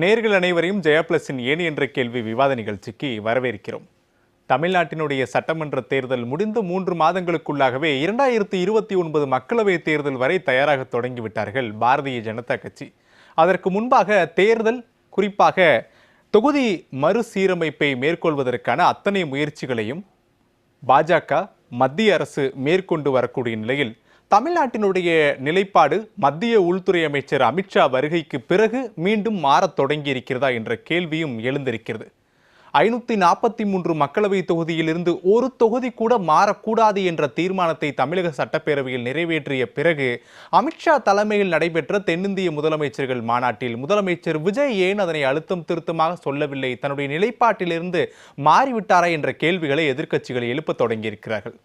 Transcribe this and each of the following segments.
நேயர்கள் அனைவரையும் ஜெயா பிளஸின் ஏன் என்ற கேள்வி விவாத நிகழ்ச்சிக்கு வரவேற்கிறோம். தமிழ்நாட்டினுடைய சட்டமன்ற தேர்தல் முடிந்து 3 மாதங்களுக்குள்ளாகவே 2029 மக்களவைத் தேர்தல் வரை தயாராக தொடங்கிவிட்டார்கள் பாரதிய ஜனதா கட்சி. அதற்கு முன்பாக தேர்தல், குறிப்பாக தொகுதி மறுசீரமைப்பை மேற்கொள்வதற்கான அத்தனை முயற்சிகளையும் பாஜக மத்திய அரசு மேற்கொண்டு வரக்கூடிய நிலையில் தமிழ்நாட்டினுடைய நிலைப்பாடு மத்திய உள்துறை அமைச்சர் அமித்ஷா வருகைக்கு பிறகு மீண்டும் மாறத் தொடங்கி இருக்கிறதா என்ற கேள்வியும் எழுந்திருக்கிறது. 543 மக்களவை தொகுதியிலிருந்து ஒரு தொகுதி கூட மாறக்கூடாது என்ற தீர்மானத்தை தமிழக சட்டப்பேரவையில் நிறைவேற்றிய பிறகு அமித்ஷா தலைமையில் நடைபெற்ற தென்னிந்திய முதலமைச்சர்கள் மாநாட்டில் முதலமைச்சர் விஜய் ஏன் அதனை அழுத்தம் திருத்தமாக சொல்லவில்லை, தன்னுடைய நிலைப்பாட்டிலிருந்து மாறிவிட்டாரா என்ற கேள்விகளை எதிர்க்கட்சிகள் எழுப்ப தொடங்கியிருக்கிறார்கள்.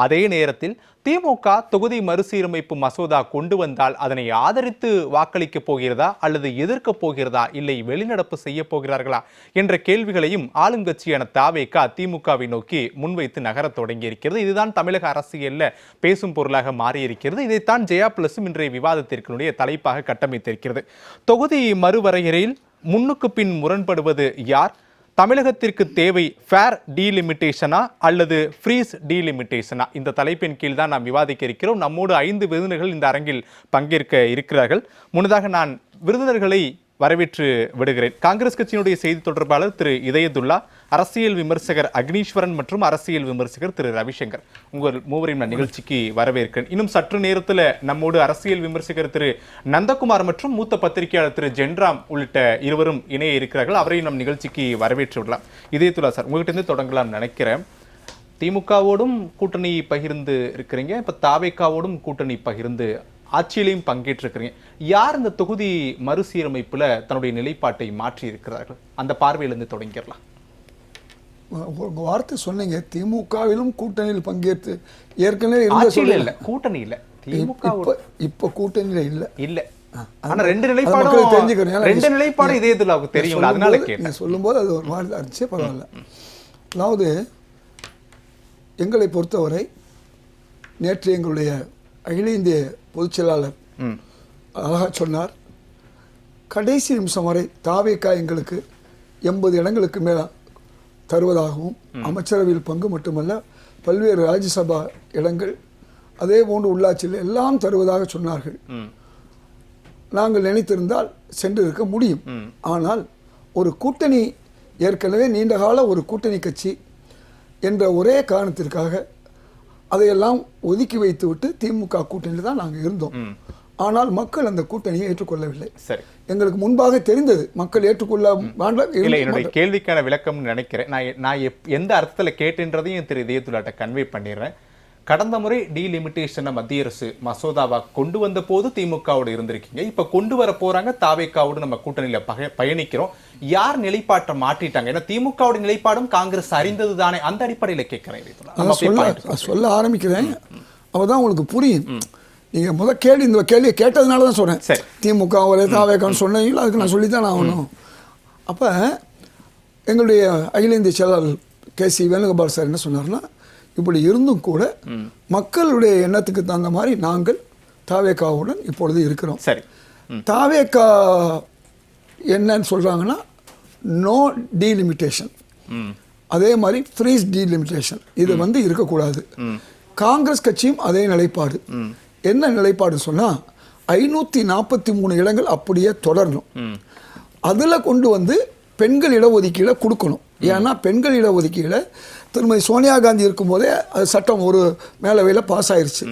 அதே நேரத்தில் திமுக தொகுதி மறுசீரமைப்பு மசோதா கொண்டு வந்தால் அதனை ஆதரித்து வாக்களிக்கப் போகிறதா அல்லது எதிர்க்கப் போகிறதா, இல்லை வெளிநடப்பு செய்ய போகிறார்களா என்ற கேள்விகளையும் ஆளுங்கட்சியான தவேக திமுகவை நோக்கி முன்வைத்து நகரத் தொடங்கியிருக்கிறது. இதுதான் தமிழக அரசியல்ல பேசும் பொருளாக மாறியிருக்கிறது. இதைத்தான் ஜெயா பிளஸும் இன்றைய விவாதத்திற்குடைய தலைப்பாக கட்டமைத்திருக்கிறது. தொகுதி மறுவரையறையில் முன்னுக்கு பின் முரண்படுவது யார்? தமிழகத்திற்கு தேவை ஃபேர் டீலிமிட்டேஷனா அல்லது ஃப்ரீஸ் டீலிமிட்டேஷனா? இந்த தலைப்பின் கீழ் தான் நாம் விவாதிக்க இருக்கிறோம். நம்மோடு 5 விருந்தினர்கள் இந்த அரங்கில் பங்கேற்க இருக்கிறார்கள். முன்னதாக நான் விருந்தினர்களை வரவேற்று விடுகிறேன். காங்கிரஸ் கட்சியினுடைய செய்தி தொடர்பாளர் திரு இதயதுல்லா, அரசியல் விமர்சகர் அக்னீஸ்வரன் மற்றும் அரசியல் விமர்சகர் திரு ரவிசங்கர். உங்கள் மூவரையும் நான் நிகழ்ச்சிக்கு வரவேற்கிறேன். இன்னும் சற்று நேரத்தில் நம்மோடு அரசியல் விமர்சகர் திரு நந்தகுமார் மற்றும் மூத்த பத்திரிகையாளர் திரு ஜென்ராம் உள்ளிட்ட இருவரும் இணைய இருக்கிறார்கள். அவரையும் நம் நிகழ்ச்சிக்கு வரவேற்று விடலாம். இதயதுல்லா சார், உங்ககிட்ட இருந்து தொடங்கலாம் நினைக்கிறேன். திமுகவோடும் கூட்டணி பகிர்ந்து இருக்கிறீங்க, இப்ப தவேகவோடும் கூட்டணி பகிர்ந்து ஆட்சியிலையும் பங்கேற்றிருக்கிறீங்க. யார் இந்த தொகுதி மறுசீரமைப்புல தன்னுடைய நிலைப்பாட்டை மாற்றி இருக்கிறார்கள்? அந்த பார்வையிலிருந்து தொடங்கிடலாம். உங்க வார்த்தை சொன்னீங்க, திமுகவிலும் கூட்டணியில் பங்கேற்று ஏற்கனவே இல்ல கூட்டணி இல்ல, திமுக இப்ப கூட்டணியில இல்ல. ஆனா ரெண்டு நிலைப்பாடு இதே தெரியும். அதனால கேட்டேன். சொல்லும்போது அது ஒரு மாதிரி இருந்துச்சு, பரவாயில்ல. அதாவது எங்களை பொறுத்தவரை நேற்று எங்களுடைய அகில இந்திய பொதுச் செயலாளர் அழகா சொன்னார், கடைசி நிமிஷம் வரை தவேக எங்களுக்கு 80 இடங்களுக்கு மேல தருவதாகவும், அமைச்சரவையில் பங்கு மட்டுமல்ல பல்வேறு ராஜ்யசபா இடங்கள், அதே போன்று உள்ளாட்சியில் எல்லாம் தருவதாக சொன்னார்கள். நாங்கள் நினைத்திருந்தால் சென்று இருக்க முடியும். ஆனால் ஒரு கூட்டணி, ஏற்கனவே நீண்டகால ஒரு கூட்டணி கட்சி என்ற ஒரே காரணத்திற்காக அதையெல்லாம் ஒதுக்கி வைத்துவிட்டு திமுக கூட்டணியில் தான் நாங்கள் இருந்தோம். ஆனால் மக்கள் அந்த கூட்டணியை ஏற்றுக்கொள்ளவில்லை. எங்களுக்கு முன்பாக தெரிந்தது மக்கள் ஏற்றுக்கொள்ள வேண்டாம். என்னுடைய கேள்விக்கான விளக்கம் நினைக்கிறேன். நான் எந்த அர்த்தத்தில் கேட்டுன்றதையும் திரு இதயதுல்லாட்ட கன்வே பண்ணிடுறேன். கடந்த முறை டீலிமிட்டேஷனை மத்திய அரசு மசோதாவா கொண்டு வந்த போது திமுகவோடு இருந்திருக்கீங்க, இப்ப கொண்டு வர போறாங்க, தவேகவோடு நம்ம கூட்டணியில பயணிக்கிறோம். யார் நிலைப்பாட்டை மாற்றிட்டாங்க? ஏன்னா திமுகவோட நிலைப்பாடும் காங்கிரஸ் அறிந்தது தானே, அந்த அடிப்படையில கேட்கிறேன். சொல்ல ஆரம்பிக்கிறேன், அப்பதான் உங்களுக்கு புரியும். நீங்க இந்த கேள்வியை கேட்டதுனால தான் சொன்னேன். திமுக ஒரே தவேகன்னு சொன்னீங்களா, அதுக்கு நான் சொல்லித்தான் ஆகணும். அப்ப எங்களுடைய அகில இந்திய செயலாளர் KC வேணுகோபால் சார் என்ன சொன்னார்னா, இப்படி இருந்தும் கூட மக்களுடைய எண்ணத்துக்கு தகுந்த மாதிரி நாங்கள் தவேகவுடன் இப்பொழுது இருக்கிறோம். சரி, தவேக என்னன்னு சொல்றாங்கன்னா நோ டீலிமிட்டேஷன், அதே மாதிரி ஃப்ரீஸ் டீலிமிட்டேஷன், இது இருக்கக்கூடாது. காங்கிரஸ் கட்சியும் அதே நிலைப்பாடு. என்ன நிலைப்பாடு சொன்னா 543 இடங்கள் அப்படியே தொடரணும். அதுல கொண்டு வந்து பெண்கள் இடஒதுக்கீடை கொடுக்கணும். ஏன்னா பெண்கள் இடஒதுக்கீடை திருமதி சோனியா காந்தி இருக்கும்போதே அது சட்டம் ஒரு மேலவையில் பாஸ் ஆயிடுச்சு.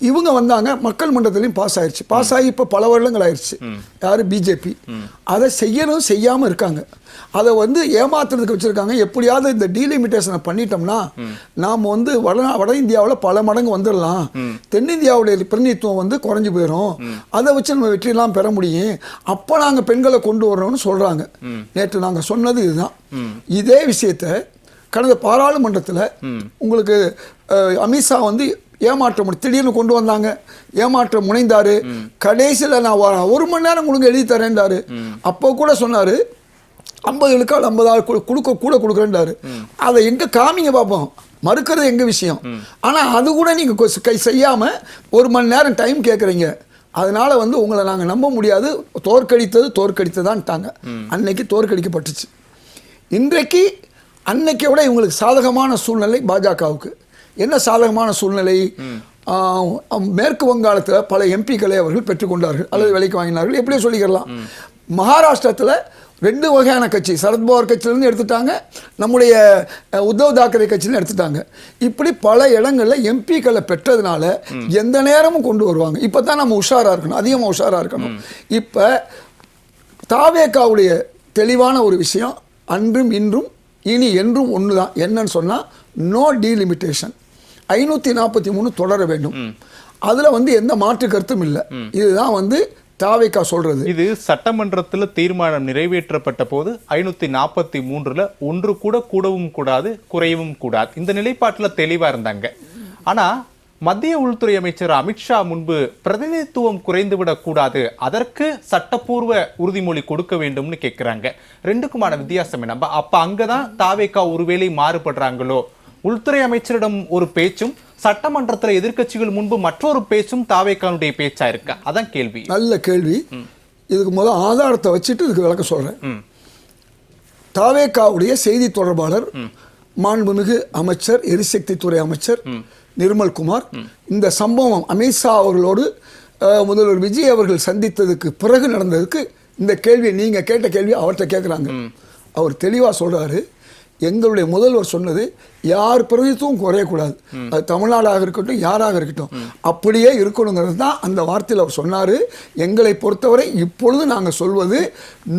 இவங்க வந்தாங்க, மக்கள் மன்றத்திலையும் பாஸ் ஆயிடுச்சு. பாஸ் ஆகி இப்போ பல வருடங்கள் ஆயிடுச்சு. யாரு? பிஜேபி. அதை செய்யாமல் இருக்காங்க. அதை ஏமாத்துறதுக்கு வச்சிருக்காங்க. எப்படியாவது இந்த டீலிமிட்டேஷனை பண்ணிட்டோம்னா நாம் வட இந்தியாவில் பல மடங்கு வந்துடலாம், தென்னிந்தியாவுடைய பிரதிநிதித்துவம் குறைஞ்சு போயிடும், அதை வச்சு நம்ம வெற்றியெல்லாம் பெற முடியும், அப்போ நாங்கள் பெண்களை கொண்டு வர்றோம்னு சொல்றாங்க. நேற்று நாங்கள் சொன்னது இதுதான். இதே விஷயத்தை கடந்த பாராளுமன்றத்தில் உங்களுக்கு அமித்ஷா ஏமாற்றம் திடீர்னு கொண்டு வந்தாங்க, ஏமாற்றம் முனைந்தாரு. கடைசியில் நான் 1 மணி நேரம் உங்களுக்கு எழுதி தரேன்டாரு. அப்போ கூட சொன்னாரு 50 விழுக்காடு 50 கூட கொடுக்குறேன்டாரு. அதை எங்க காமிங்க பார்ப்போம். மறுக்கிறது எங்க விஷயம். ஆனா அது கூட நீங்க செய்யாம 1 மணி நேரம் டைம் கேட்குறீங்க. அதனால வந்து உங்களை நாங்கள் நம்ப முடியாது, தோற்கடித்ததான்ட்டாங்க. அன்னைக்கு தோற்கடிக்கப்பட்டுச்சு. இன்றைக்கு அன்னைக்கை விட இவங்களுக்கு சாதகமான சூழ்நிலை பாஜகவுக்கு. என்ன சாதகமான சூழ்நிலை? மேற்கு வங்காளத்தில் பல எம்பிக்களை அவர்கள் பெற்றுக்கொண்டார்கள் அல்லது விலைக்கு வாங்கினார்கள், எப்படியும் சொல்லிக்கலாம். மகாராஷ்டிரத்தில் 2 வகையான கட்சி, சரத்பவார் கட்சியிலேருந்து எடுத்துட்டாங்க, நம்முடைய உத்தவ் தாக்கரே கட்சியிலேருந்து எடுத்துட்டாங்க. இப்படி பல இடங்களில் எம்பிக்களை பெற்றதுனால எந்த நேரமும் கொண்டு வருவாங்க. இப்போ தான் நம்ம உஷாராக இருக்கணும், அதிகமாக உஷாராக இருக்கணும். இப்போ தாவேகாவுடைய தெளிவான ஒரு விஷயம், அன்றும் இன்றும் இனி என்றும் ஒன்று தான். என்னன்னு சொன்னால் நோ டீலிமிட்டேஷன், 543 தொடர வேண்டும். அதில் வந்து எந்த மாற்று கருத்தும் இல்லை. இதுதான் வந்து தாவேகா சொல்றது. இது சட்டமன்றத்தில் தீர்மானம் நிறைவேற்றப்பட்ட போது 543ல் ஒன்று கூட கூடவும் கூடாது, குறையவும் கூடாது, இந்த நிலைப்பாட்டில் தெளிவா இருந்தாங்க. ஆனா மத்திய உள்துறை அமைச்சர் அமித்ஷா முன்பு பிரதிநிதித்துவம் குறைந்துவிடக் கூடாது, அதற்கு சட்டப்பூர்வ உறுதிமொழி கொடுக்க வேண்டும்னு கேட்கிறாங்க. ரெண்டுக்குமான வித்தியாசம் என்ன? அப்ப அங்கதான் தாவேகா ஒருவேளை மாறுபடுறாங்களோ? உள்துறை அமைச்சரிடம் ஒரு பேச்சும் சட்டமன்றத்தில் எதிர்க்கட்சிகள் முன்பு மற்றொரு பேச்சும் தாவேகாவுடைய பேச்சா இருக்கா? அதான் கேள்வி. நல்ல கேள்வி. இதுக்கு முதல் ஆதாரத்தை வச்சுட்டு இதுக்கு விளக்க சொல்றேன். தாவேகாவுடைய செய்தி தொடர்பாளர் மாண்புமிகு அமைச்சர், எரிசக்தி துறை அமைச்சர் நிர்மல்குமார், இந்த சம்பவம் அமித்ஷா அவர்களோடு முதல்வர் விஜய் அவர்கள் சந்தித்ததுக்கு பிறகு நடந்ததுக்கு இந்த கேள்வியை நீங்க கேட்ட கேள்வி அவர்கிட்ட கேட்குறாங்க. அவர் தெளிவா சொல்றாரு, எங்களுடைய முதல்வர் சொன்னது யார் பிரதித்துவம் குறையக்கூடாது, அது தமிழ்நாடாக இருக்கட்டும் யாராக இருக்கட்டும் அப்படியே இருக்கணுங்கிறது தான் அந்த வார்த்தையில் அவர் சொன்னார். எங்களை பொறுத்தவரை இப்பொழுது நாங்கள் சொல்வது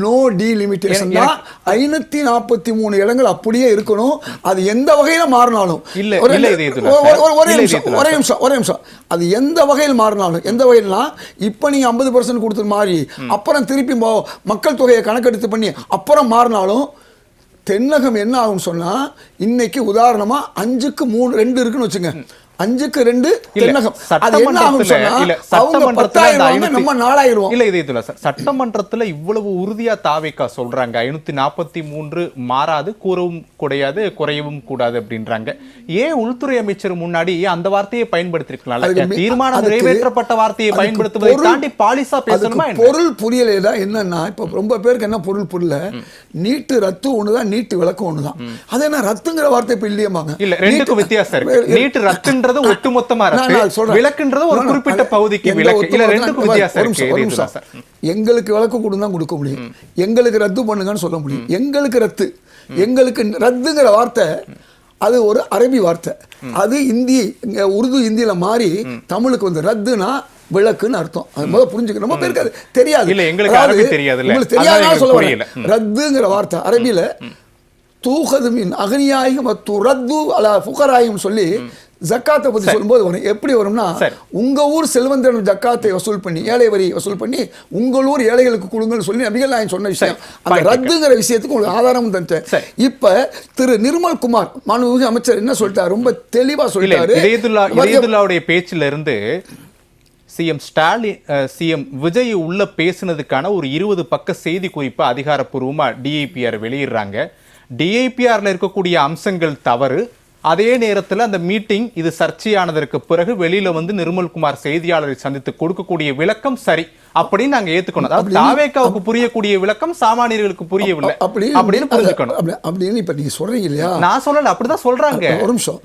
நோ டீலிமிட்டேஷன் தான். 543 இடங்கள் அப்படியே இருக்கணும், அது எந்த வகையில் மாறினாலும். ஒரே நிமிஷம், அது எந்த வகையில் மாறினாலும், எந்த வகையில்னா இப்போ நீங்கள் 50% கொடுத்தது மாதிரி அப்புறம் திருப்பி மக்கள் தொகையை கணக்கெடுத்து பண்ணி அப்புறம் மாறினாலும் தென்னகம் என்ன ஆகும் சொன்னா, இன்னைக்கு உதாரணமா 5க்கு 3 2 இருக்குன்னு வச்சுங்க, 5க்கு 2 தென்னகம். அது என்ன ஆகும் சொன்னா, அவங்க 10,000 நம்ம 4,000. இல்ல இது இதுல சட்டமன்றத்துல இவ்வளவு உறுதியா தாவேகா சொல்றாங்க 543 மாறாது, கூறவும் கூடாது, குறையவும் கூடாது அப்படின்றாங்க. ஏன் உள்துறை அமைச்சர் முன்னாடி அந்த வார்த்தையை பயன்படுத்திருக்கலாம்? தீர்மானம் நிறைவேற்றப்பட்ட வார்த்தையை பயன்படுத்துவதை தாண்டி பாலிசா பேசணுமா? பொருள் புரியலையா? என்னன்னா இப்ப ரொம்ப பேருக்கு என்ன பொருள் புரியல, நீட்டு ரத்து ஒண்ணுதான், நீட்டு விளக்கு ஒண்ணுதான். அது என்ன ரத்துங்கிற வார்த்தை இப்ப இல்லையமாங்க? இல்ல, ரெண்டுக்கும் வித்தியாசம் இருக்கு. நீட்டு ரத்துன்ற ஒட்டுமொத்தமா விளக்குன்றது ஒரு குறிப்பிட்ட பகுதிக்கு விளக்கு. இல்ல, ரெண்டுக்கும் வித்தியாசம் இருக்கு. எங்களுக்கு விளக்கு கொடுங்க கொடுக்க முடியும், எங்களுக்கு ரத்து பண்ணுங்கன்னு சொல்ல முடியும். எங்களுக்கு ரத்து, எங்களுக்கு ரத்துங்கிற வார்த்தை அது ஒரு அரபி வார்த்தை. அது இந்தி, உருது இந்தியில மாறி தமிழுக்கு வந்து ரத்துனா விளக்குன்னு அர்த்தம். அது முதல்ல புரிஞ்சுக்க. ரொம்ப பேருக்கு அது தெரியாது. இல்ல, எங்களுக்கு அரபி தெரியாது. உங்களுக்கு தெரியாதனால சொல்ல வரேன். ரத்துங்கிற வார்த்தை அரபியில தூகது மின் அக்னியாயும் துரத்து அலா ஃபுகராயும் சொல்லி ஜக்காத்தை பத்தி சொல்லும்போது வரும். எப்படி வரும்னா, உங்க ஊர் செல்வந்தன் ஜக்காத்தை வசூல் பண்ணி, ஏழை வரி வசூல் பண்ணி உங்கள் ஊர் ஏழைகளுக்கு கொடுங்கன்னு சொல்லி நபிகள் நாயகம் சொன்ன விஷயம். அந்த ரத்துங்கிற விஷயத்துக்கு உங்களுக்கு ஆதாரம் தந்தேன். இப்ப திரு நிர்மல்குமார் மாண்புமிகு அமைச்சர் என்ன சொல்லிட்டாரு, ரொம்ப தெளிவா சொல்லிட்டாரு. இதயதுல்லாவுடைய பேச்சில இருந்து சிஎம் ஸ்டாலின், சிஎம் விஜய் உள்ள பேசினதுக்கான ஒரு 20 பக்க செய்தி குறிப்பு அதிகாரப்பூர்வமா டிஐபிஆர் வெளியிடுறாங்க. டிஐபிஆர்ல இருக்கக்கூடிய அம்சங்கள் தவறு. அதே நேரத்தில் அந்த மீட்டிங் இது சர்ச்சையானதற்கு பிறகு வெளியில வந்து நிர்மல்குமார் செய்தியாளரை சந்தித்து கொடுக்கக்கூடிய விளக்கம் சரி அப்படின்னு நாங்க ஏத்துக்கணும். அதாவது தாவேகாவுக்கு புரியக்கூடிய விளக்கம் சாமானியர்களுக்கு புரியவில்லை அப்படின்னு புரிஞ்சுக்கணும். அப்படின்னு இப்ப நீங்க சொல்றீங்க இல்லையா? நான் சொல்லல, அப்படிதான் சொல்றாங்க. ஒரு நிமிஷம்,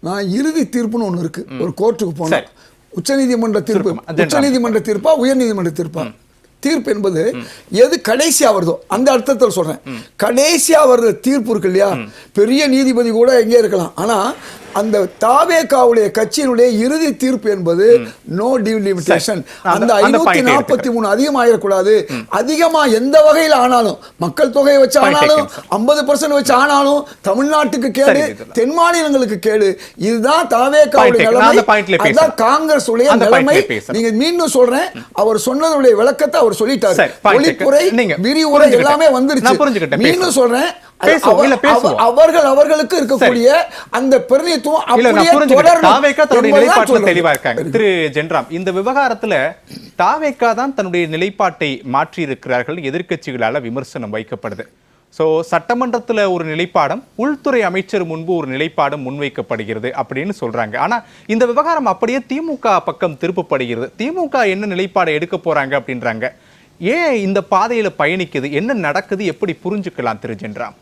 நான் இறுதி தீர்ப்புன்னு ஒண்ணு இருக்கு. ஒரு கோர்ட்டுக்கு போனேன், உச்சநீதிமன்ற தீர்ப்பு, உச்சநீதிமன்ற தீர்ப்பா உயர் நீதிமன்ற தீர்ப்பா? தீர்ப்பு என்பது எது கடைசியா வருதோ அந்த அர்த்தத்தில் சொல்றேன். கடைசியா வர்ற தீர்ப்பு இருக்கு இல்லையா, பெரிய நீதிபதி கூட எங்கே இருக்கலாம், ஆனா அந்த தாவேகாவுடைய கட்சியினுடைய இறுதி தீர்ப்பு என்பது நோ டீலிமிட்டேஷன். அந்த 543 அதிகமாயிடக்கூடாது. அதிகமா எந்த வகையில் ஆனாலும், மக்கள் தொகையை வச்சு ஆனாலும் 50% வச்சு ஆனாலும் தமிழ்நாட்டுக்கு கேடு, தென் மாநிலங்களுக்கு கேடு. இதுதான் தாவேகாவுடைய நிலைமை, அதுதான் காங்கிரஸ் உடைய நிலைமை. நீங்க மீண்டும் சொல்றேன், அவர் சொன்னதுடைய விளக்கத்தை அவர் சொல்லிட்டாரு. ஒளிப்புரை, விரிவுரை எல்லாமே வந்துருச்சு. மீண்டும் சொல்றேன், அவர்களுக்கு இருக்கக்கூடிய அந்த பிரதிநிதித்துவம் அப்படியே தொடரும். தெளிவா இருக்காங்க. திரு ஜென்ராம், இந்த விவகாரத்துல தாவேகா தான் தன்னுடைய நிலைப்பாட்டை மாற்றி இருக்கிறார்கள், எதிர்க்கட்சிகளால விமர்சனம் வைக்கப்படுது. ஸோ சட்டமன்றத்தில் ஒரு நிலைப்பாடும் உள்துறை அமைச்சர் முன்பு ஒரு நிலைப்பாடும் முன்வைக்கப்படுகிறது அப்படின்னு சொல்றாங்க. ஆனா இந்த விவகாரம் அப்படியே திமுக பக்கம் திருப்பப்படுகிறது. திமுக என்ன நிலைப்பாடை எடுக்க போறாங்க அப்படின்றாங்க. ஏன் இந்த பாதையில பயணிக்குது, என்ன நடக்குது, எப்படி புரிஞ்சுக்கலாம் திரு ஜென்ராம்?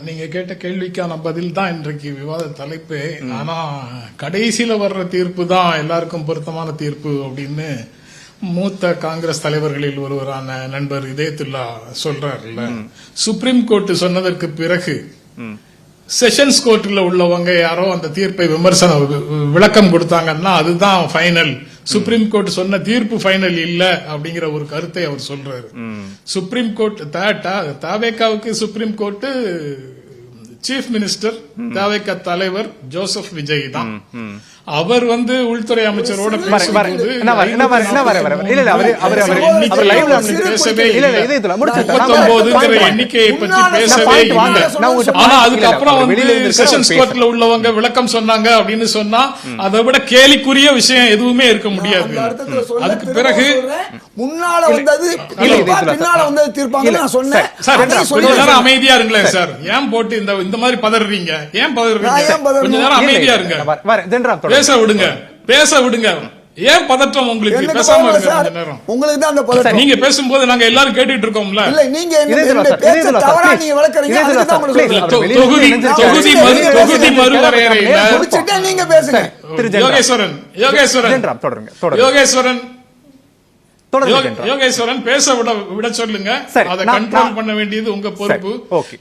நீங்க கேட்ட கேள்விக்கான பதில் தான் இன்றைக்கு விவாத தலைப்பு. ஆனா கடைசியில வர்ற தீர்ப்பு தான் எல்லாருக்கும் பொருத்தமான தீர்ப்பு அப்படின்னு மூத்த காங்கிரஸ் தலைவர்களில் ஒருவரான நண்பர் இதயத்துல்லா சொல்றாருல்ல. சுப்ரீம் கோர்ட் சொன்னதற்கு பிறகு செஷன்ஸ் கோர்ட்ல உள்ளவங்க யாரோ அந்த தீர்ப்பை விளக்கம் கொடுத்தாங்கன்னா அதுதான் ஃபைனல். சுப்ரீம் கோர்ட் சொன்ன தீர்ப்பு ஃபைனல் இல்ல அப்படிங்கிற ஒரு கருத்தை அவர் சொல்றாரு. சுப்ரீம் கோர்ட் தாவேக்காவுக்கு supreme court chief minister Thavekka தலைவர் ஜோசப் விஜய் தான். அவர் உள்துறை அமைச்சரோட எண்ணிக்கையை பற்றி பேசவே இல்லை. ஆனா அதுக்கப்புறம் செஷன்ஸ் கோர்ட்ல உள்ளவங்க விளக்கம் சொன்னாங்க அப்படின்னு சொன்னா அதை விட கேலிக்குரிய விஷயம் எதுவுமே இருக்க முடியாது. அதுக்கு பிறகு முன்னால வந்தது பின்னால வந்தது தீர்ப்பாங்க நான் சொன்னேன். கொஞ்ச நேரம் அமைதியா இருங்களேன் சார். ஏன் போட்டு இந்த மாதிரி பதறீங்க? ஏன் பதறீங்க? கொஞ்ச நேரம் அமைதியா இருங்க. பேச விடுங்க. ஏன் பதற்றம் உங்களுக்கு? பேசாம இருங்க. உங்களுக்கு தான் அந்த பதற்றம். நீங்க பேசும்போது நாங்க எல்லாரும் கேட்டுட்டு இருக்கோம்ல. இல்ல நீங்க என்ன பேச தவறா நீங்க விளக்குறீங்க. அதுக்கு தான் உங்களுக்கு தொகுதி மறுவரையறையில முடிச்சிட்டு நீங்க பேசுங்க. யோகேஸ்வரன் பேச விட சொல்லுங்க. அதை கண்ட்ரோல் பண்ண வேண்டியது உங்க பொறுப்பு.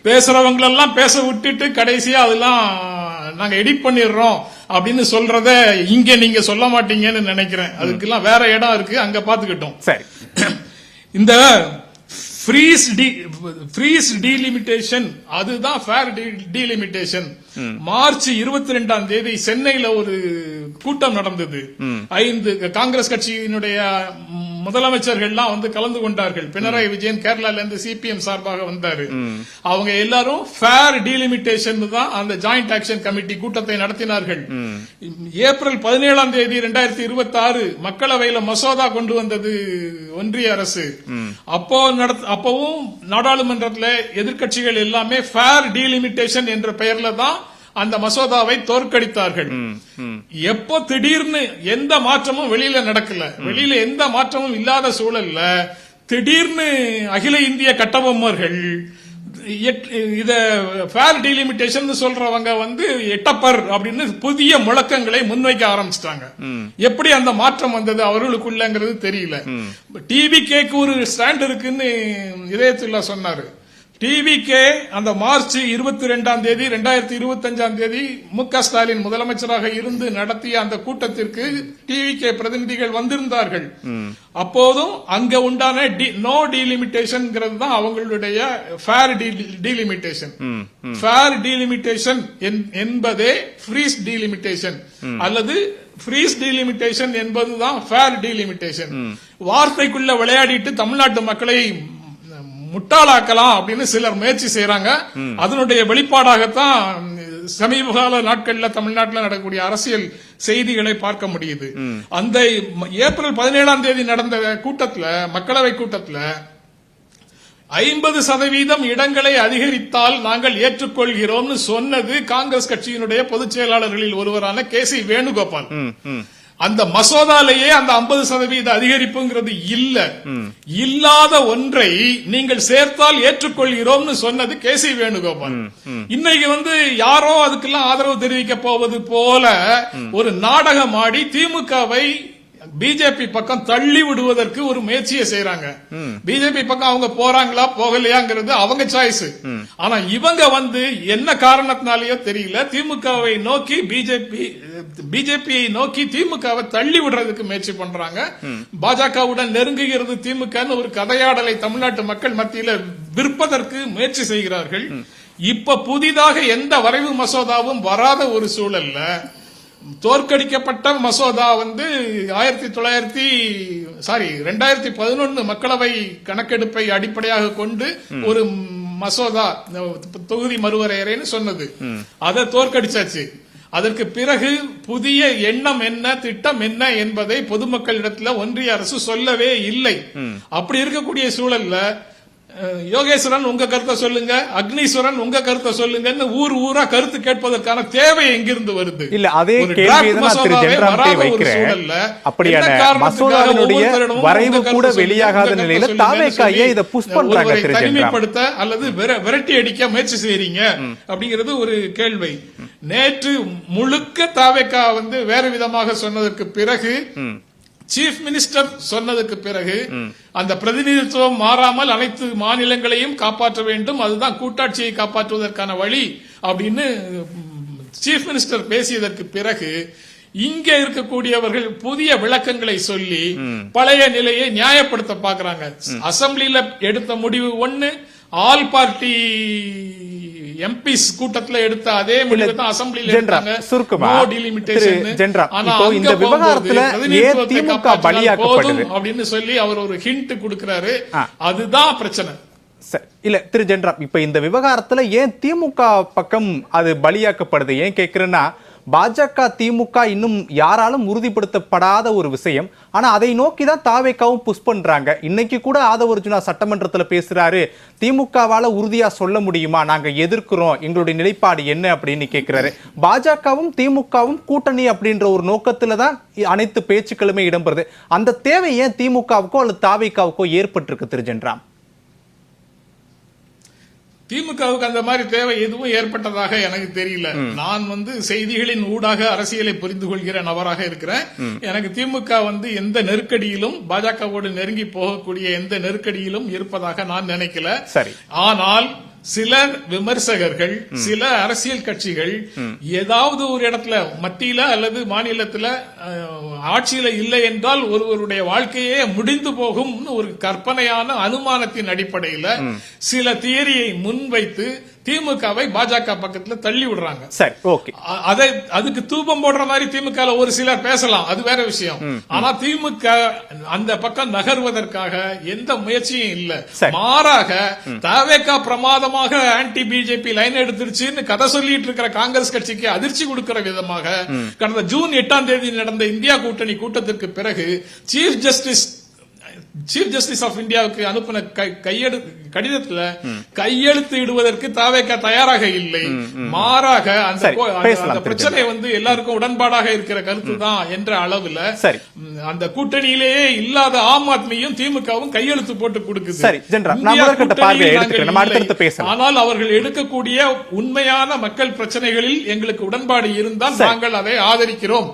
பேசுறவங்க எல்லாம் பேச விட்டுட்டு கடைசியா அதெல்லாம் நாங்க எடிட் பண்ணிடுறோம் அப்படின்னு சொல்றத இங்க நீங்க சொல்ல மாட்டீங்கன்னு நினைக்கிறேன். அதுக்கெல்லாம் வேற இடம் இருக்கு, அங்க பாத்துக்கிட்டோம். இந்த ஃப்ரீஸ் டீலிமிட்டேஷன் அதுதான் ஃபேர் டீலிமிட்டேஷன். மார்ச் 22ஆம் தேதி சென்னையில ஒரு கூட்டம் நடந்தது. 5 காங்கிரஸ் கட்சியினுடைய முதலமைச்சர்கள்லாம் கலந்து கொண்டார்கள். பினராயி விஜயன் கேரளால இருந்து சிபிஎம் சார்பாக வந்தாரு. அவங்க எல்லாரும் ஃபேர் டீலிமிட்டேஷன் தான் அந்த ஜாயிண்ட் ஆக்ஷன் கமிட்டி கூட்டத்தை நடத்தினார்கள். ஏப்ரல் 17ஆம் தேதி 2026 மக்களவையில மசோதா கொண்டு வந்தது ஒன்றிய அரசு. அப்பவும் நாடாளுமன்றத்தில் எதிர்க்கட்சிகள் எல்லாமே ஃபேர் டீலிமிட்டேஷன் என்ற பெயர்ல தான் அந்த மசோதாவை தோற்கடித்தார்கள். எப்போ திடீர்னு எந்த மாற்றமும் வெளியில நடக்கல, வெளியில எந்த மாற்றமும் இல்லாத சூழல்ல திடீர்னு அகில இந்திய கட்டபொம்மர்கள் இத ஃபேர் டீலிமிட்டேஷன் சொல்றவங்க எட்டப்பர் அப்படின்னு புதிய முழக்கங்களை முன்வைக்க ஆரம்பிச்சிட்டாங்க. எப்படி அந்த மாற்றம் வந்தது அவர்களுக்குள்ளங்கிறது தெரியல. டிவிகேக்கு ஒரு ஸ்டாண்ட் இருக்குன்னு இதயத்துல்லா சொன்னாரு. டிவிகே அந்த மார்ச் 22ஆம் தேதி 2025ஆம் தேதி மு.க. ஸ்டாலின் முதலமைச்சராக இருந்து நடத்திய அந்த கூட்டத்திற்கு டிவிகே பிரதிநிதிகள் வந்திருந்தார்கள். அப்போதும் அங்க உண்டான நோ டீலிமிட்டேஷன் தான் அவங்களுடைய ஃபேர் டீலிமிட்டேஷன். ஃபேர் டீலிமிட்டேஷன் என்பதே ஃப்ரீஸ் டீலிமிட்டேஷன் அல்லது ஃப்ரீஸ் டீலிமிட்டேஷன் என்பதுதான் ஃபேர் டீலிமிட்டேஷன். வார்த்தைக்குள்ள விளையாடிட்டு தமிழ்நாட்டு மக்களை முட்டாளாக்கலாம் அப்படின்னு சிலர் முயற்சி செய்யறாங்க. அதனுடைய வெளிப்பாடாகத்தான் சமீப கால நாட்களில் தமிழ்நாட்டில் நடக்கக்கூடிய அரசியல் செய்திகளை பார்க்க முடியுது. அந்த ஏப்ரல் 17ஆம் தேதி நடந்த கூட்டத்தில், மக்களவை கூட்டத்தில் 50% இடங்களை அதிகரித்தால் நாங்கள் ஏற்றுக்கொள்கிறோம்னு சொன்னது காங்கிரஸ் கட்சியினுடைய பொதுச் செயலாளர்களில் ஒருவரான கே.சி. வேணுகோபால். அந்த மசோதாலேயே அந்த 50% அதிகரிப்புங்கிறது இல்லாத ஒன்றை நீங்கள் சேர்த்தால் ஏற்றுக்கொள்கிறோம்னு சொன்னது கே.சி. வேணுகோபால். இன்னைக்கு யாரோ அதுக்கெல்லாம் ஆதரவு தெரிவிக்க போவது போல ஒரு நாடகம் ஆடி திமுகவை பிஜேபி பக்கம் தள்ளி விடுவதற்கு ஒரு முயற்சியை செய்யறாங்க. பிஜேபி பக்கம் அவங்க போறாங்களா போகலையாங்கிறது அவங்க சாய்ஸ். ஆனா இவங்க என்ன காரணத்தினாலேயோ தெரியல திமுகவை நோக்கி பிஜேபியை நோக்கி திமுகவை தள்ளி விடுறதுக்கு முயற்சி பண்றாங்க. பாஜகவுடன் நெருங்குகிறது திமுக ஒரு கதையாடலை தமிழ்நாட்டு மக்கள் மத்தியில விற்பதற்கு முயற்சி செய்கிறார்கள். இப்ப புதிதாக எந்த வரைவு மசோதாவும் வராத ஒரு சூழல்ல தோற்கடிக்கப்பட்ட மசோதா 2011 மக்களவை கணக்கெடுப்பை அடிப்படையாக கொண்டு ஒரு மசோதா தொகுதி மறுவரையறைன்னு சொன்னது. அதை தோற்கடிச்சாச்சு. அதற்கு பிறகு புதிய எண்ணம் என்ன, திட்டம் என்ன என்பதை பொதுமக்களிடத்துல ஒன்றிய அரசு சொல்லவே இல்லை. அப்படி இருக்கக்கூடிய சூழல்ல யோகேஸ்வரன் உங்க கருத்தை சொல்லுங்க, அக்னீஸ்வரன் உங்க கருத்தை சொல்லுங்கன்னு ஊர் ஊரா கருத்து கேட்பதற்கான தேவை எங்கிருந்து வருது? இல்ல அதே கேள்வியை தான் திரு ஜென்ராம்கே வைக்கிறேன். அப்படியான மசோதாவினுடைய வரைவு கூட வெளியாகாத நிலையில தாவேகா ஏன் இதை புஷ் பண்றாங்க? திரு ஜென்ராம், தனிமைப்படுத்த அல்லது விரட்டி அடிக்க முயற்சி செய்றீங்க அப்படிங்கிறது ஒரு கேள்வி. நேற்று முழுக்க தாவேகா வேறு விதமாக சொன்னதற்கு பிறகு, சீஃப் மினிஸ்டர் சொன்னதுக்கு பிறகு, அந்த பிரதிநிதித்துவம் மாறாமல் அனைத்து மாநிலங்களையும் காப்பாற்ற வேண்டும், அதுதான் கூட்டாட்சியை காப்பாற்றுவதற்கான வழி அப்படின்னு சீஃப் மினிஸ்டர் பேசியதற்கு பிறகு இங்க இருக்கக்கூடியவர்கள் புதிய விளக்கங்களை சொல்லி பழைய நிலையை நியாயப்படுத்த பாக்குறாங்க. அசம்பிளில எடுத்த முடிவு ஒண்ணு, ஆல் பார்ட்டி எம்பிஸ் கூட்டத்துல எடுத்த அதே முடிவு தான் அசெம்பிளில எடுத்தாங்க. சுருக்கமா இப்போ இந்த விவகாரத்துல ஏன் திமுக பலியாக்கப்படுது அப்படின்னு சொல்லி அவர் ஒரு ஹிண்ட் கொடுக்கிறாரு. அதுதான் பிரச்சனை. இல்ல திரு ஜென்ராம், இப்ப இந்த விவகாரத்துல ஏன் திமுக பக்கம் அது பலியாக்கப்படுது ஏன் கேக்குறேன்னா, பாஜக திமுக இன்னும் யாராலும் உறுதிப்படுத்தப்படாத ஒரு விஷயம். ஆனா அதை நோக்கி தான் தாவேகாவும் புஷ் பண்றாங்க. இன்னைக்கு கூட ஆதவ அர்ஜுனா சட்டமன்றத்துல பேசுறாரு, திமுகவால உறுதியா சொல்ல முடியுமா, நாங்க எதிர்க்கிறோம், எங்களுடைய நிலைப்பாடு என்ன அப்படின்னு கேட்கிறாரு. பாஜகவும் திமுகவும் கூட்டணி அப்படின்ற ஒரு நோக்கத்துல தான் அனைத்து பேச்சுக்களுமே இடம்பெறுது. அந்த தேவை ஏன் திமுகவுக்கோ அல்லது தாவேகாவுக்கோ ஏற்பட்டிருக்கு திரு ஜென்ராம்? திமுகவுக்கு அந்த மாதிரி தேவை எதுவும் ஏற்பட்டதாக எனக்கு தெரியல. நான் செய்திகளின் ஊடாக அரசியலை புரிந்து கொள்கிற நபராக இருக்கிறேன். எனக்கு திமுக எந்த நெருக்கடியிலும், பாஜகவோடு நெருங்கி போகக்கூடிய எந்த நெருக்கடியிலும் இருப்பதாக நான் நினைக்கல. சரி, ஆனால் சில விமர்சகர்கள், சில அரசியல் கட்சிகள் ஏதாவது ஒரு இடத்துல மத்தியில அல்லது மாநிலத்துல ஆட்சியில இல்லை என்றால் ஒருவருடைய வாழ்க்கையே முடிந்து போகும் ஒரு கற்பனையான அனுமானத்தின் அடிப்படையில சில தியரியை முன்வைத்து திமுகவை பாஜக பக்கத்துல தள்ளி விடுறாங்க. சரி, ஓகே. அதுக்கு தூபம் போடுற மாதிரி திமுக ஒரு சிலர் பேசலாம், அது வேற விஷயம். ஆனா திமுக அந்த பக்கம் நகர்வதற்காக எந்த முயற்சியும் இல்ல. மாறாக தாவேகா பிரமாதமாக ஆன்டி பிஜேபி லைன் எடுத்துருச்சுன்னு கதை சொல்லிட்டு இருக்கிற காங்கிரஸ் கட்சிக்கு அதிர்ச்சி கொடுக்கிற விதமாக கடந்த ஜூன் 8ஆம் தேதி நடந்த இந்தியா கூட்டணி கூட்டத்திற்கு பிறகு சீஃப் ஜஸ்டிஸ் ஆஃப் இந்தியாவுக்கு அனுப்பின கடிதத்துல கையெழுத்து இடுவதற்கு தாவேகா தயாராக இல்லை. மாறாக அந்த பிரச்சனை எல்லாருக்கும் உடன்பாடாக இருக்கிற கருத்து தான் என்ற அளவுல அந்த கூட்டணியிலேயே இல்லாத ஆம் ஆத்மியும் திமுகவும் கையெழுத்து போட்டு கொடுக்குது. ஆனால் அவர்கள் எடுக்கக்கூடிய உண்மையான மக்கள் பிரச்சனைகளில் எங்களுக்கு உடன்பாடு இருந்தால் நாங்கள் அதை ஆதரிக்கிறோம்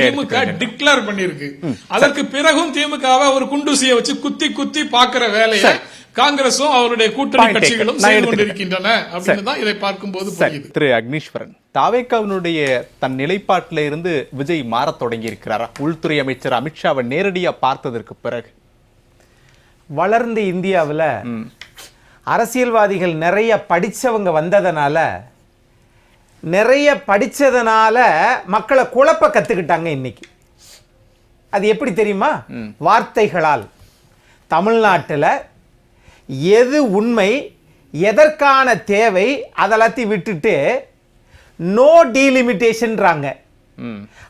திமுக டிக்ளேர் பண்ணிருக்கு. அதற்கு பிறகும் திமுகவை ஒரு குண்டூசியை வச்சு குத்தி குத்தி பாக்குற வேலையை காங்கிரசும் அவருடைய கூட்டணி கட்சிகளும் செய்து கொண்டிருக்கின்றன அப்படின்னு தான் இதை பார்க்கும்போது புரியுது. திரு அக்னீஸ்வரன், தாவேகாவினுடைய தன் நிலைப்பாட்டில இருந்து விஜய் மாறத் தொடங்கி இருக்கிறாரா? உள்துறை அமைச்சர் அமித்ஷாவை நேரடியா பார்த்ததற்கு பிறகு வளர்ந்த இந்தியாவில் அரசியல்வாதிகள் நிறைய படிச்சவங்க வந்ததனால, நிறைய படிச்சதனால மக்களை குழப்ப கத்துக்கிட்டாங்க. இன்னைக்கு அது எப்படி தெரியுமா? வார்த்தைகளால். தமிழ்நாட்டில் எது உண்மை, எதற்கான தேவை, அதெல்லாத்தையும் விட்டுட்டு நோ டீலிமிட்டேஷன்றாங்க,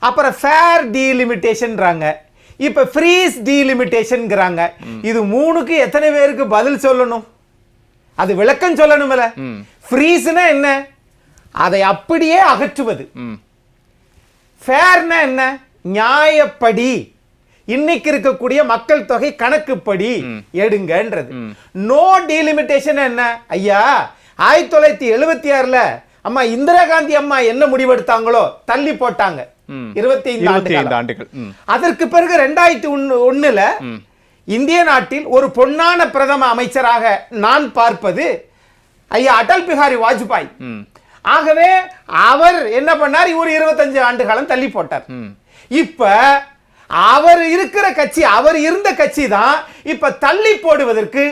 அப்புறம் ஃபேர் டீலிமிட்டேஷன்றாங்க, இப்ப ஃப்ரீஸ் டீலிமிட்டேஷன்ங்கிறாங்க. இது மூணுக்கு எத்தனை பேருக்கு பதில் சொல்லணும்? அது விளக்கம் சொல்லணும்ல. ஃப்ரீஸ்னா என்ன? அதை அப்படியே அகற்றுவது. ஃபேர்னா என்ன? நியாயப்படி, இன்னைக்கு இருக்கக்கூடிய மக்கள் தொகை கணக்குப்படி எடுங்கன்றது. நோ டீலிமிட்டேஷன் என்ன? ஐயா 1976 அம்மா இந்திரா காந்தி அம்மா என்ன முடிவெடுத்தாங்களோ தள்ளி போட்டாங்க 25 ஆண்டுகள். அதற்கு பிறகு 2001 இந்திய நாட்டில் ஒரு பொன்னான பிரதம அமைச்சராக நான் பார்ப்பது ஐயா அடல் பிஹாரி வாஜ்பாய். ஆகவே அவர் என்ன பண்ணார்? ஒரு 25 ஆண்டு காலம் தள்ளி போட்டார். இப்ப அவர் இருக்கிற கட்சி, அவர் இருந்த கட்சி தான் இப்ப தள்ளி போடுவதற்கு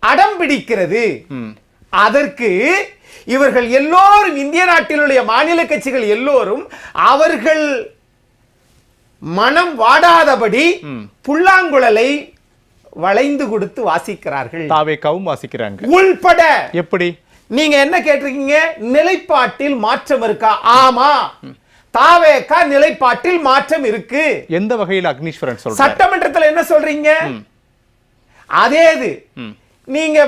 அடம் பிடிக்கிறது. அதற்கு இவர்கள் எல்லோரும், இந்திய நாட்டிலுடைய மாநில கட்சிகள் எல்லோரும் அவர்கள் மனம் வாடாதபடி புல்லாங்குழலை வளைந்து கொடுத்து வாசிக்கிறார்கள். தாவேகாவும் வாசிக்கிறாங்க உள்பட. எப்படி? நீங்க என்ன கேட்டிருக்கீங்க? நிலைப்பாட்டில் மாற்றம் இருக்கா? ஆமா, தாவேகா நிலைப்பாட்டில் மாற்றம் இருக்கு. எந்த வகையில் அக்னீஸ்வரன் சொல்றாரு? சட்டமன்றத்தில் என்ன சொல்றீங்க? அதே இது நீங்க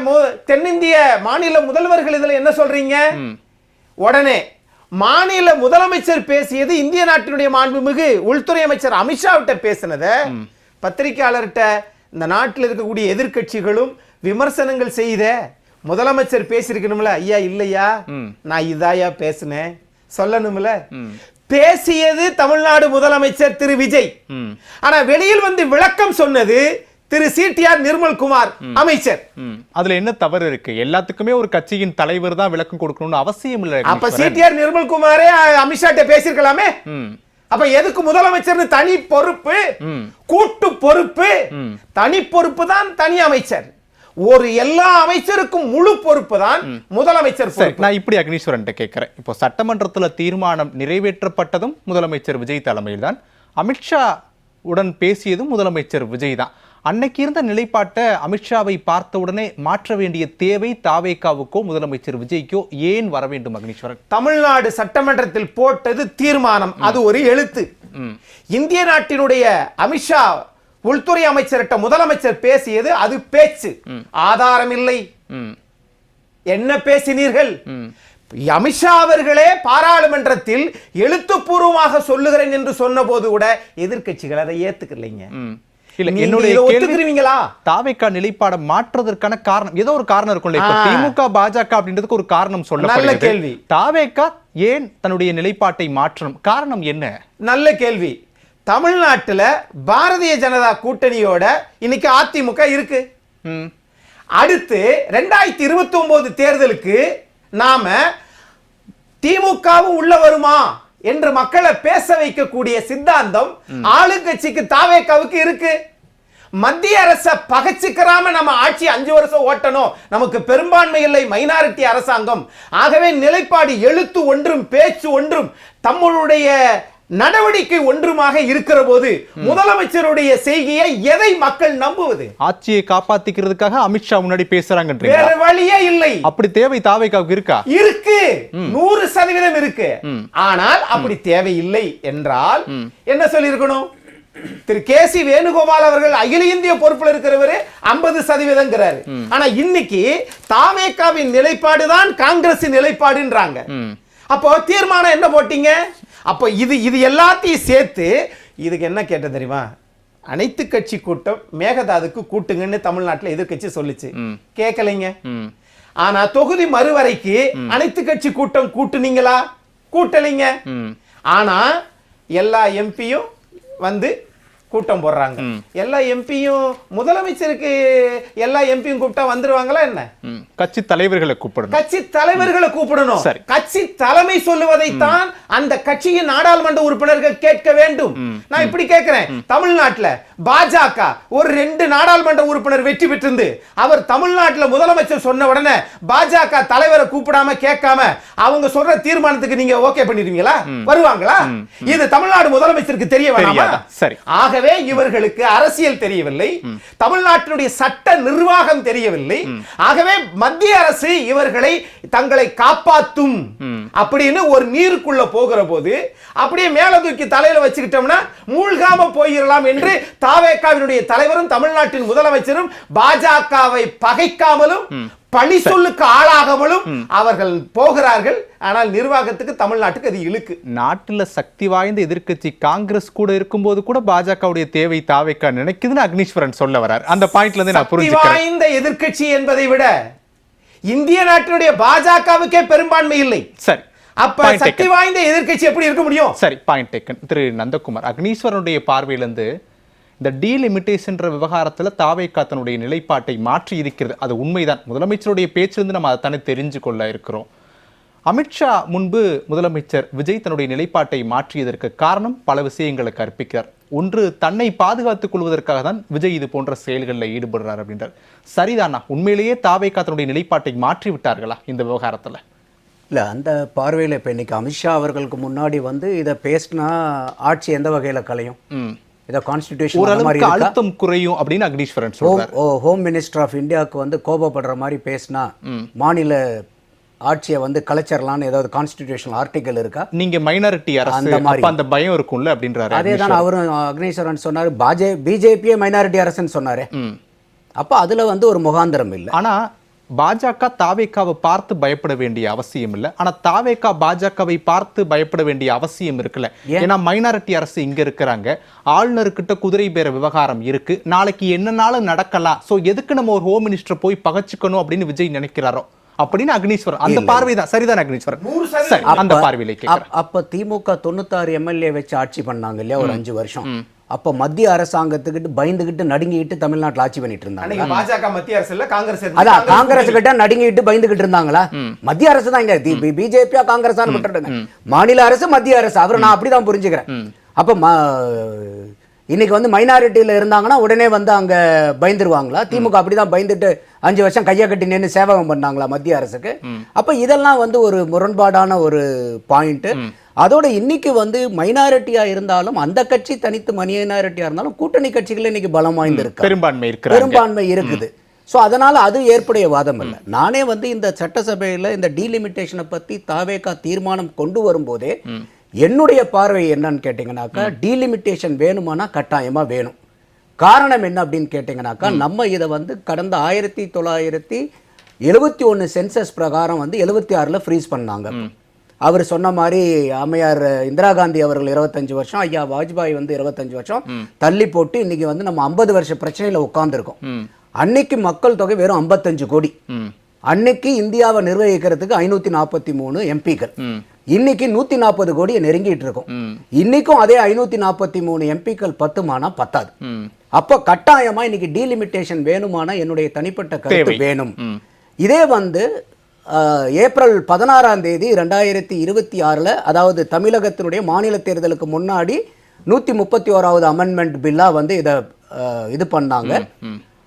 தென்னிந்திய மாநில முதல்வர்கள் இதுல என்ன சொல்றீங்க? உடனே மாநில முதலமைச்சர் பேசியது இந்திய நாட்டினுடைய மாண்புமிகு உள்துறை அமைச்சர் அமித்ஷா விட்ட பேசினத பத்திரிகையாளர்கிட்ட இந்த நாட்டில் இருக்கக்கூடிய எதிர்க்கட்சிகளும் விமர்சனங்கள் செய்த முதலமைச்சர் பேசியிருக்கணும்ல. ஐயா இல்லையா, நான் இதாயா பேசினேன் சொல்லணும்ல. பேசியது தமிழ்நாடு முதலமைச்சர் திரு விஜய். ஆனா வெளியில் வந்து விளக்கம் சொன்னது திரு சிடிஆர் நிர்மல்குமார் அமைச்சர். அதுல என்ன தவறு இருக்கு? எல்லாத்துக்குமே ஒரு கட்சியின் தலைவர் தான் விளக்கம் கொடுக்கணும்னு அவசியம் இல்லை. அப்ப சிடிஆர் நிர்மல்குமாரே அமித்ஷா பேசியிருக்கலாமே. அப்ப எதுக்கு முதலமைச்சர் தனி பொறுப்பு, கூட்டு பொறுப்பு? தனி பொறுப்பு தான் தனி அமைச்சர். ஒரு எல்லா அமைச்சருக்கும் முழு பொறுப்பு தான் முதலமைச்சர். நான் இப்படி அக்னீஸ்வரன் கேட்கிறேன். இப்போ சட்டமன்றத்துல தீர்மானம் நிறைவேற்றப்பட்டதும் முதலமைச்சர் விஜய் தலைமையில் தான், அமித்ஷா உடன் பேசியதும் முதலமைச்சர் விஜய் தான். அன்னைக்கு இருந்த நிலைப்பாட்டை அமித்ஷாவை பார்த்த உடனே மாற்ற வேண்டிய தேவை தாவேகாவுக்கோ முதலமைச்சர் விஜய்க்கோ ஏன் வர வேண்டும் அக்னீஸ்வரன்? தமிழ்நாடு சட்டமன்றத்தில் போட்டது தீர்மானம், அது ஒரு எழுத்து. இந்திய நாட்டினுடைய அமித்ஷா உள்துறை அமைச்சர்கிட்ட முதலமைச்சர் பேசியது அது பேச்சு, ஆதாரம் இல்லை. என்ன பேசினீர்கள்? அமித்ஷா அவர்களே பாராளுமன்றத்தில் எழுத்துப்பூர்வமாக சொல்லுகிறேன் என்று சொன்ன போது கூட எதிர்க்கட்சிகள் அதை ஏத்துக்கலைங்க. தாவேகா நிலைப்பாட மாற்றுவதற்கான காரணம் ஏதோ ஒரு காரணம் இருக்கும்ல. இப்ப திமுக பாஜக அப்படின்றதுக்கு ஒரு காரணம் சொல்லப்படுது. கேள்வி. தாவேகா ஏன் தன்னுடைய நிலைப்பாட்டை மாற்றணும்? காரணம் என்ன? நல்ல கேள்வி. தமிழ்நாட்டுல பாரதிய ஜனதா கூட்டணியோட இன்னைக்கு அதிமுக இருக்கு. அடுத்து 2029 தேர்தலுக்கு நாம திமுகவும் உள்ள வருமா என்று மக்களை பேச வைக்கக்கூடிய சித்தாந்தம் ஆளுங்கட்சிக்கு தாவேகாவுக்கு இருக்கு. மத்திய அரசை பகைச்சுக்கிறாம நம்ம ஆட்சி 5 வருஷம் ஓட்டணும், நமக்கு பெரும்பான்மை இல்லை, மைனாரிட்டி அரசாங்கம். ஆகவே நிலைப்பாடு எழுத்து ஒன்றும் பேச்சு ஒன்றும் தம்முடைய நடவடிக்கை ஒன்றுமாக இருக்கிற போது முதலமைச்சருடைய செய்கையை எதை மக்கள் நம்புவது? ஆட்சியை காப்பாத்திக்கிறதுக்காக அமித்ஷா முன்னாடி பேசுறாங்க, வேற வழியே இல்லை. அப்படி தேவை தாவேகாவுக்கு இருக்கா? இருக்கு, 100% இருக்கு. ஆனால் அப்படி தேவை இல்லை என்றால் என்ன சொல்லி இருக்கணும்? திரு கேசி வேணுகோபால் அவர்கள் அகில இந்திய பொறுப்பில் இருக்கிறவர் 50%. ஆனா இன்னைக்கு தாவேகாவின் நிலைப்பாடுதான் காங்கிரஸ் நிலைப்பாடுன்றாங்க. அப்போ தீர்மானம் என்ன போட்டீங்க? அப்போ இது எல்லாத்தையும் சேர்த்து இதுக்கு என்ன கேட்ட தெரியுமா? அனைத்து கட்சி கூட்டம் மேகதாதுக்கு கூட்டுங்கன்னு தமிழ்நாட்டில் எதிர்கட்சி சொல்லிச்சு, கேட்கலைங்க. ஆனா தொகுதி மறுவரைக்கு அனைத்து கட்சி கூட்டம் கூட்டுனீங்களா? கூட்டலைங்க. ஆனா எல்லா எம்பியும் வந்து கூட்டம் போடுறாங்க. எல்லா எம்பியும் முதலமைச்சருக்கு எல்லா எம்பியும் கூப்பிட்டா வந்துருவாங்களா என்ன? கட்சி தலைவர்களை கூப்பிடணும். கட்சி தலைவர்களை கூப்பிடணும். கட்சி தலைமை சொல்லுவதை தான் அந்த கட்சியின் நாடாளுமன்ற உறுப்பினர்கள் கேட்க வேண்டும். நான் இப்படி கேட்கிறேன், தமிழ்நாட்டில் பாஜக ஒரு 2 நாடாளுமன்ற உறுப்பினர் வெற்றி பெற்றிருந்து அவர் தமிழ்நாட்டில் முதலமைச்சர் சொன்ன உடனே பாஜக தலைவரை கூப்பிடாம கேட்காம அவங்க சொல்ற தீர்மானத்துக்கு நீங்க ஓகே பண்ணிடுவீங்களா? வருவாங்களா? இது தமிழ்நாடு முதலமைச்சருக்கு தெரிய வேண்டாமா? சரி. ஆகவே இவர்களுக்கு அரசியல் தெரியவில்லை, தமிழ்நாட்டினுடைய சட்ட நிர்வாகம் தெரியவில்லை. ஆகவே மத்திய அரசு இவர்களை தங்களை காப்பாற்றும் அப்படின்னு ஒரு நீருக்குள்ள போகிற போது அப்படியே மேல தூக்கி தலையில வச்சுக்கிட்டோம்னா மூழ்காம போயிடலாம் என்று தாவேகாவினுடைய தலைவரும் தமிழ்நாட்டின் முதலமைச்சரும் பாஜகவை பகைக்காமலும் பழி சொல்லுக்கு ஆளாகாமலும் அவர்கள் போகிறார்கள். ஆனால் நிர்வாகத்துக்கு தமிழ்நாட்டுக்கு அது இழுக்கு. நாட்டில் சக்தி வாய்ந்த எதிர்க்கட்சி காங்கிரஸ் கூட இருக்கும்போது கூட பாஜகவுடைய தேவை தாவேகா நினைக்குதுன்னு அக்னீஸ்வரன் சொல்ல வரார். அந்த பாயிண்ட்ல இருந்து நான் புரிஞ்சுக்கிறேன். சக்தி வாய்ந்த எதிர்க்கட்சி என்பதை விட இந்திய நாட்டினுடைய பாஜகவுக்கே பெரும்பான்மை இல்லை. சரி, அப்ப சக்தி வாய்ந்த எதிர்க்கட்சி எப்படி இருக்க முடியும்? சரி, பாயிண்ட் டேக்கன். திரு நந்தகுமார், அக்னீஸ்வரனுடைய பார்வையிலிருந்து இந்த டீலிமிட்டேஷன் விவகாரத்தில் தாவேகா தன்னுடைய நிலைப்பாட்டை மாற்றி இருக்கிறது, அது உண்மைதான். முதலமைச்சருடைய பேச்சிலிருந்து நம்ம அதை தானே தெரிஞ்சு கொள்ள இருக்கிறோம். அமித்ஷா முன்பு முதலமைச்சர் விஜய் தன்னுடைய நிலைப்பாட்டை மாற்றியதற்கு காரணம் பல விஷயங்களை கற்பிக்கிறார். ஒன்று, தன்னை பாதுகாத்துக் கொள்வதற்காக தான் விஜய் இது போன்ற செயல்களில் ஈடுபடுறார் அப்படின்றார். சரிதானா? உண்மையிலேயே தாவேகா தன்னுடைய நிலைப்பாட்டை மாற்றி விட்டார்களா இந்த விவகாரத்தில்? இல்லை, அந்த பார்வையில் இப்போ இன்னைக்கு அமித்ஷா அவர்களுக்கு முன்னாடி வந்து இதை பேசினா ஆட்சி எந்த வகையில் கலையும், இதை கான்ஸ்டிடியூஷன் அழுத்தம் குறையும் அப்படின்னு அக்னீஸ்வரன் சொல்றார். ஹோம் மினிஸ்டர் ஆஃப் இந்தியாவுக்கு வந்து கோபப்படுற மாதிரி பேசினா மாநில ஆட்சியை வந்து கலைச்சரலான்னு ஏதாவது கான்ஸ்டிடியூஷனல் ஆர்டிகல் இருக்கா? நீங்க மைனாரிட்டி அரசு, அந்த மாதிரி. அப்ப அந்த பயம் இருக்கும்ல அப்படின்றாரு. அதே தான் அவரும் அக்னேஸ்வரன் சொன்னாரு. பிஜேபியே மைனாரிட்டி அரசுன்னு சொன்னாரு. அப்ப அதுல வந்து ஒரு முகாந்திரம் இல்லை. ஆனா பாஜக தாவேக்காவை பார்த்து பயப்பட வேண்டிய அவசியம் இல்லை. ஆனா தாவேக்கா பாஜகவை பார்த்து பயப்பட வேண்டிய அவசியம் இருக்குல்ல. ஏன்னா மைனாரிட்டி அரசு இங்க இருக்கிறாங்க, ஆளுநர்கிட்ட குதிரை பேர விவகாரம் இருக்கு, நாளைக்கு என்னன்னாலும் நடக்கலாம். சோ எதுக்கு நம்ம ஒரு ஹோம் மினிஸ்டர் போய் பகச்சுக்கணும் அப்படின்னு விஜய் நினைக்கிறாரோ அப்படின்னு அக்னீஸ்வரன் அந்த பார்வை தான். சரிதான் அக்னீஸ்வரன், சரி, அந்த பார்வையில கேக்குறேன். அப்ப திமுக 96 எம்எல்ஏ வச்சு ஆட்சி பண்ணாங்க இல்லையா ஒரு 5 வருஷம். அப்ப மத்திய அரசாங்கத்துக்கிட்ட பயந்துகிட்டு நடுங்கிட்டு தமிழ்நாட்டுல ஆட்சி பண்ணிட்டு இருந்தாங்க. பாஜக மத்திய அரசு இல்ல, காங்கிரஸ். அதான் காங்கிரஸ் கிட்ட நடுங்கிட்டு பயந்துகிட்டு இருந்தாங்களா? மத்திய அரசு தான் இங்க பிஜேபியா காங்கிரஸான்னு விட்டுடுங்க. மாநில அரசு மத்திய அரசு, அவரை நான் அப்படிதான் புரிஞ்சுக்கிறேன். அப்ப இன்னைக்கு வந்து மைனாரிட்டியில இருந்தாங்கன்னா உடனே வந்து அங்க பயந்துருவாங்களா? திமுக அப்படிதான் பயந்துட்டு 5 வருஷம் கையை கட்டி நின்று சேவகம் பண்ணாங்களா மத்திய அரசுக்கு? அப்ப இதெல்லாம் வந்து ஒரு முரண்பாடான ஒரு பாயிண்ட். அதோட இன்னைக்கு வந்து மைனாரிட்டியா இருந்தாலும் அந்த கட்சி தனித்து மைனாரிட்டியா இருந்தாலும் கூட்டணி கட்சிகள் இன்னைக்கு பலம் வாய்ந்திருக்கு, பெரும்பான்மை இருக்குது. ஸோ அதனால அது ஏற்புடைய வாதம் இல்லை. நானே வந்து இந்த சட்டசபையில இந்த டீலிமிட்டேஷனை பத்தி தாவேகா தீர்மானம் கொண்டு வரும்போதே என்னுடைய பார்வை என்னன்னு கேட்டீங்கன்னாக்கா, டீலிமிட்டேஷன் வேணுமானா கட்டாயமா வேணும். காரணம் என்ன அப்படின்னு கேட்டீங்கன்னாக்கா, நம்ம இதை வந்து கடந்த 1971 சென்சஸ் பிரகாரம் வந்து 76ல ஃப்ரீஸ் பண்ணாங்க. அவர் சொன்ன மாதிரி அம்மையார் இந்திரா காந்தி அவர்கள் 25 வருஷம், ஐயா வாஜ்பாய் வந்து 25 வருஷம் தள்ளி போட்டு இன்னைக்கு வந்து நம்ம 50 வருஷ பிரச்சனையில உட்கார்ந்துருக்கோம். அன்னைக்கு மக்கள் தொகை வெறும் 55 கோடி. அன்னைக்கு இந்தியாவை நிர்வகிக்கிறதுக்கு 543 எம்பிக்கள். இன்னைக்கு 140 கோடியை நெருங்கிட்டு இருக்கும். இன்னைக்கும் அதே 543 எம்பிக்கள் பத்துமானா பத்தாது. அப்ப கட்டாயமா இன்னைக்கு டீலிமிட்டேஷன் வேணுமானா என்னுடைய தனிப்பட்ட கருத்து வேணும். இதே வந்து ஏப்ரல் 16ஆம் தேதி 2026ல, அதாவது தமிழகத்தினுடைய மாநில தேர்தலுக்கு முன்னாடி 131வது அமெண்ட்மெண்ட் பில்லா வந்து இதை இது பண்ணாங்க.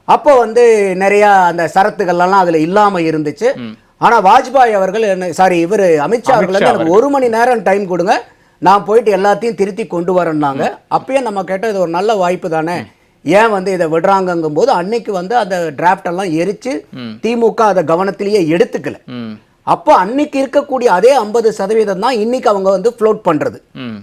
அப்போ வந்து நிறைய அந்த சரத்துகள்லாம் அதுல இல்லாம இருந்துச்சு. ஆனா வாஜ்பாய் அவர்கள் இவர் அமித்ஷா அவர்கள் எனக்கு 1 மணி நேரம் டைம் கொடுங்க, நான் போயிட்டு எல்லாத்தையும் திருத்தி கொண்டு வரேன்னாங்க. அப்பயே நம்ம கேட்டோம் இது ஒரு நல்ல வாய்ப்பு தானே, ஏன் வந்து இதை விடுறாங்கங்கும் போது அன்னைக்கு வந்து அந்த டிராப்ட் எல்லாம் எரிச்சு திமுக அதை கவனத்திலேயே எடுத்துக்கல. அப்போ அன்னைக்கு இருக்கக்கூடிய அதே 50% தான் இன்னைக்கு அவங்க வந்து ஃப்ளோட் பண்றது.